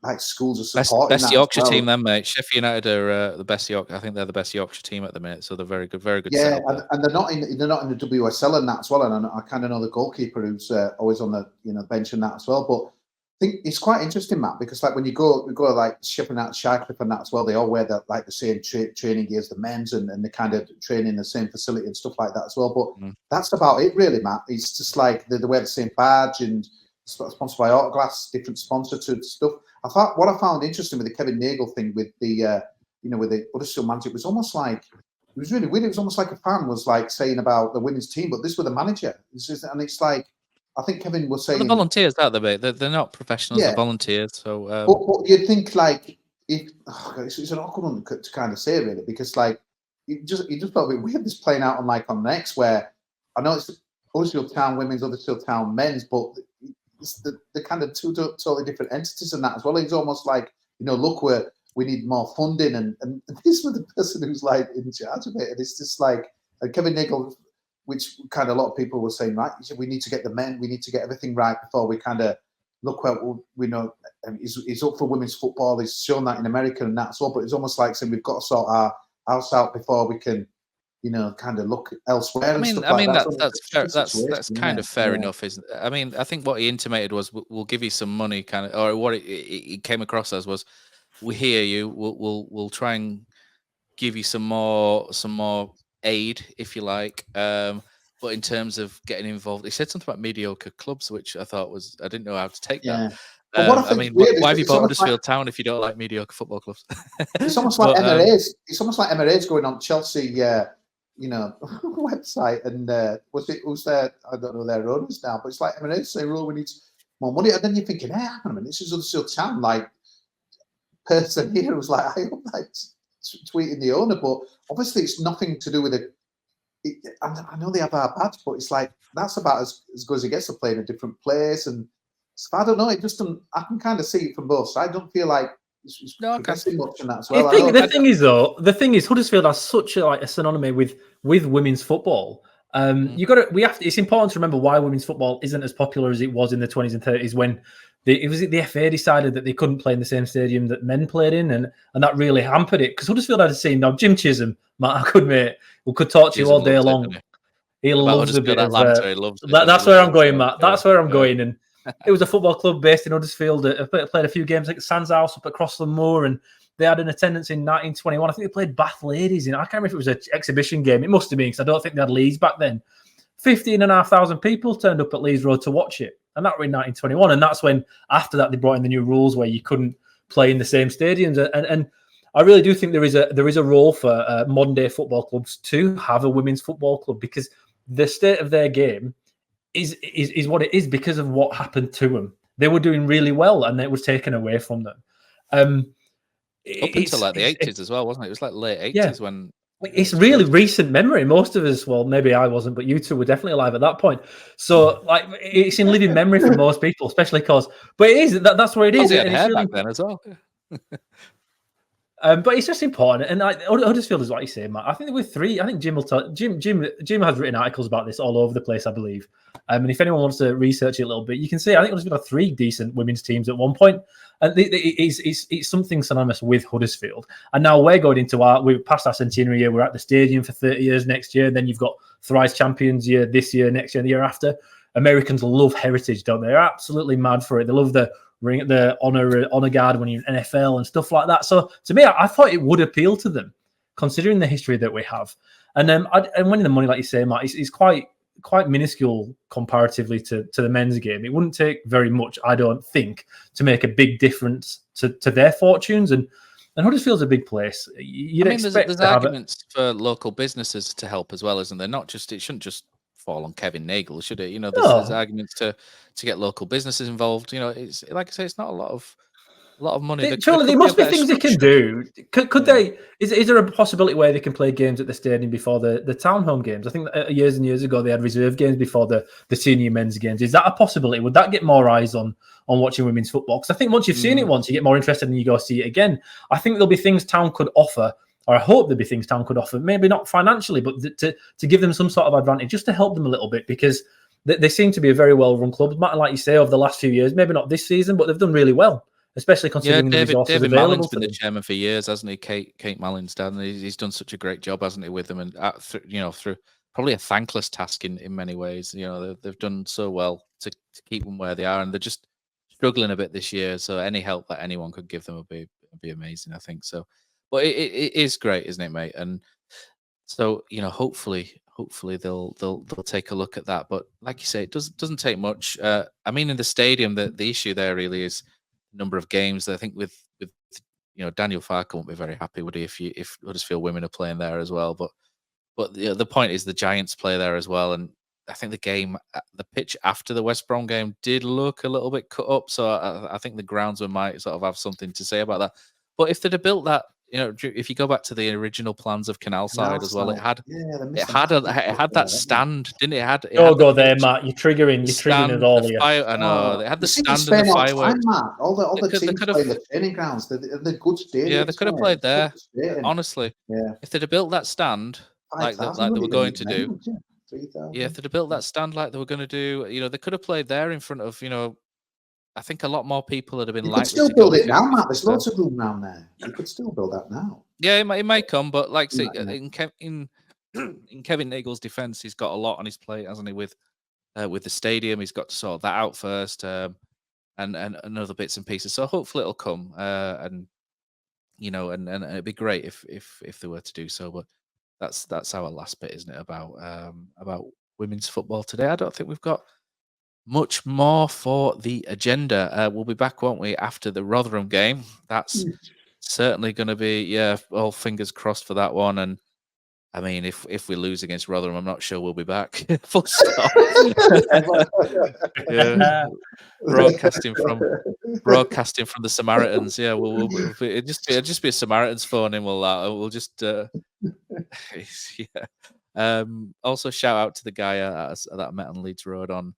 Like schools are supporting best Yorkshire team, then, mate. Sheffield United are the best Yorkshire. I think they're the best Yorkshire team at the minute, so they're very good. Yeah, and they're not in the WSL and that as well. And I kind of know the goalkeeper who's always on the bench and that as well. But I think it's quite interesting, Matt, because like when we go like Sheffield United, Shycliffe and that as well, they all wear the same training gear as the men's, and they kind of train in the same facility and stuff like that as well. But that's about it, really, Matt. It's just like they wear the same badge and sponsored by Autoglass, different sponsor to stuff. What I found interesting with the Kevin Nagle thing with the with the Huddersfield manager, it was almost like, it was really weird. It was almost like a fan was like saying about the women's team, but this was the manager. And it's like, I think Kevin was saying, the volunteers, aren't they, mate? They're not professionals, they're volunteers. So, but you'd think like it's an awkward one to kind of say, really, because like it just felt a bit weird this playing out on X, where I know it's Huddersfield Town women's, Huddersfield Town men's, but it's the kind of two totally different entities and that as well. It's almost like, look, we need more funding, and this was the person who's like in charge of it, and it's just like Kevin Nagle, which kind of a lot of people were saying, right, we need to get the men, we need to get everything right before we kind of look what we know. He's up for women's football. He's shown that in America and that as well, but it's almost like saying we've got to sort our house out before we can, kind of look elsewhere. That's fair. That's kind of fair enough, isn't it? I mean, I think what he intimated was, we'll give you some money, kind of, or what it came across as was, we hear you. We'll try and give you some more aid, if you like. But in terms of getting involved, he said something about mediocre clubs, which I thought I didn't know how to take that. Why have you bought Huddersfield Town if you don't like mediocre football clubs? It's almost like Emirates. It's almost like Emirates going on Chelsea. Website, and who's there? I don't know their owners now, but it's like Emirates saying, "Oh, we need more money," and then you're thinking, "Hey, hang on a minute, this is Huddersfield Town." Like, person here was like, "I hope like tweeting the owner," but obviously it's nothing to do with it. I know they have our badge, but it's like that's about as good as it gets to play in a different place, and so I don't know. It just doesn't. I can kind of see it from both sides. I don't feel like it's progressing much in that as well. The thing is, Huddersfield has such a synonymy with women's football, You got to. We have to. It's important to remember why women's football isn't as popular as it was in the 20s and 30s when the FA decided that they couldn't play in the same stadium that men played in, and that really hampered it. Because Huddersfield had a scene. Now Jim Chisholm, Matt, a good mate, who could talk to you all day long. He loves a bit of Atlanta. He loves that's where I'm going, Matt. That's where I'm going. And it was a football club based in Huddersfield. I played a few games like Sands House up at Crossland Moor, and they had an attendance in 1921. I think they played Bath Ladies in. I can't remember if it was an exhibition game. It must have been because I don't think they had Leeds back then. 15,500 people turned up at Leeds Road to watch it, and that was in 1921. And that's when, after that, they brought in the new rules where you couldn't play in the same stadiums. And I really do think there is a role for modern day football clubs to have a women's football club, because the state of their game is what it is because of what happened to them. They were doing really well, and it was taken away from them. Up until like the 80s as well, wasn't it? It was like late 80s when. It's really recent memory. Most of us, well, maybe I wasn't, but you two were definitely alive at that point. So, like, it's in living memory for most people, especially because. But it is that's where it is. He had hair back then as well. But it's just important, and Huddersfield is what you say, Matt. I think there were three. I think Jim will tell. Jim has written articles about this all over the place, I believe. And if anyone wants to research it a little bit, you can see. I think Huddersfield had 3 decent women's teams at one point, and it's something synonymous with Huddersfield. And now we're going into we're past our centenary year. We're at the stadium for 30 years next year. Then you've got thrice champions year this year, next year, and the year after. Americans love heritage, don't they? They're absolutely mad for it. They love the honor guard when you're in NFL and stuff like that. So to me, I thought it would appeal to them, considering the history that we have. And winning the money, like you say, Matt, is quite minuscule comparatively to the men's game. It wouldn't take very much, I don't think, to make a big difference to their fortunes. And Huddersfield's a big place. There's arguments for local businesses to help as well, isn't there? It shouldn't just fall on Kevin Nagle, should it? There's arguments to get local businesses involved. It's like I say, it's not a lot of money. Surely there must be things they can do. Could they? Is there a possibility where they can play games at the stadium before the town home games? I think years and years ago they had reserve games before the senior men's games. Is that a possibility? Would that get more eyes on watching women's football? Because I think once you've seen it once, you get more interested and you go see it again. I think there'll be things town could offer. Or I hope there'll be things town could offer, maybe not financially, but to give them some sort of advantage, just to help them a little bit, because they seem to be a very well-run club. Like you say, over the last few years, maybe not this season, but they've done really well, especially considering the resources David available. Mallin's been the chairman for years, hasn't he? Kate Mallin's dad, and he's done such a great job, hasn't he, with them? And through probably a thankless task in many ways. They've done so well to keep them where they are, and they're just struggling a bit this year. So any help that anyone could give them would be amazing, I think. So. But it is great, isn't it, mate? And so hopefully they'll take a look at that. But like you say, it doesn't take much. In the stadium, the issue there really is the number of games. I think with Daniel Farker won't be very happy, would he, if Huddersfield women are playing there as well? But the point is the Giants play there as well, and I think the pitch after the West Brom game did look a little bit cut up. So I think the groundsman might sort of have something to say about that. But if they'd have built that. If you go back to the original plans of Canalside as well, it had that stand, didn't it? Don't go there, Matt. You're triggering it all here. I know. They had the stand and the fireworks. All the teams play the training grounds. They're good stadiums. Yeah, they could have played there. Honestly, if they'd have built that stand like they were going to do, if they'd have built that stand like they were going to do, they could have played there in front of I think a lot more people would have been likely to still build it now, Matt. There's lots of room down there. You could still build that now. Yeah, it may come, but like say, in Kevin Nagle's defence, he's got a lot on his plate, hasn't he? With the stadium, he's got to sort that out first, and other bits and pieces. So hopefully it'll come, and it'd be great if they were to do so. But that's our last bit, isn't it? About women's football today. I don't think we've got much more for the agenda. We'll be back, won't we, after the Rotherham game? That's certainly going to be, all fingers crossed for that one. And I mean, if we lose against Rotherham, I'm not sure we'll be back. Full stop. Broadcasting from the Samaritans. Yeah, it'd just be a Samaritans phone in. We'll just yeah. Also, shout out to the guy that I met on Leeds Road on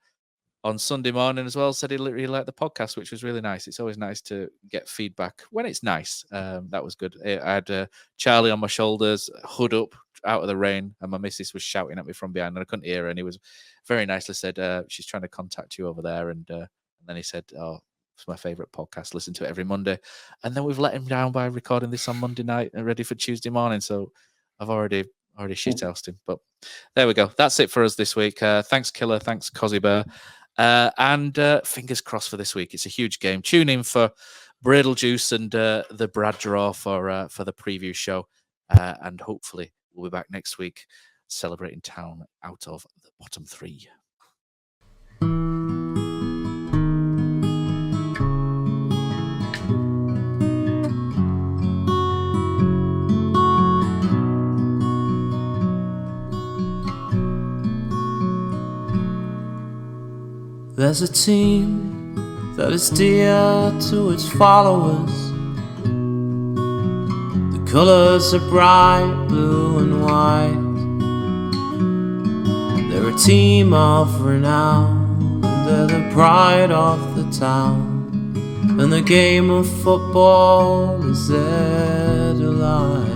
on Sunday morning as well. Said he really liked the podcast, which was really nice. It's always nice to get feedback when it's nice. That was good. I had Charlie on my shoulders, hood up, out of the rain, and my missus was shouting at me from behind, and I couldn't hear her. And he was very nicely said, she's trying to contact you over there. And then he said, oh, it's my favourite podcast. Listen to it every Monday. And then we've let him down by recording this on Monday night and ready for Tuesday morning. So I've already shithoused him. But there we go. That's it for us this week. Thanks, Killer. Thanks, Kosi Bear. And fingers crossed for this week. It's a huge game. Tune in for Bradle Juice and the Bradshaw for the preview show. And hopefully we'll be back next week celebrating Town out of the bottom three. There's a team that is dear to its followers. The colours are bright blue and white. They're a team of renown, and they're the pride of the town. And the game of football is their delight.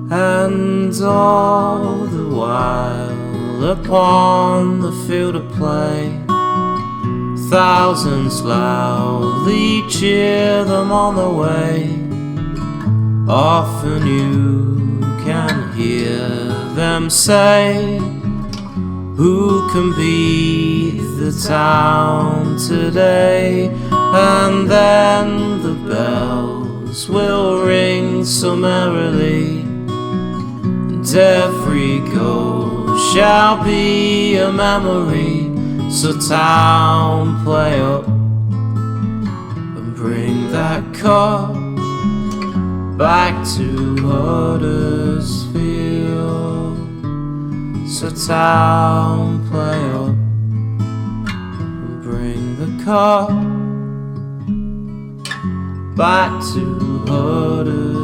And all the while upon the field of play, thousands loudly cheer them on the way. Often you can hear them say, who can beat the town today? And then the bells will ring so merrily, and every goal shall be a memory. So town, play up and bring that cup back to Huddersfield. So town, play up and bring the cup back to Huddersfield.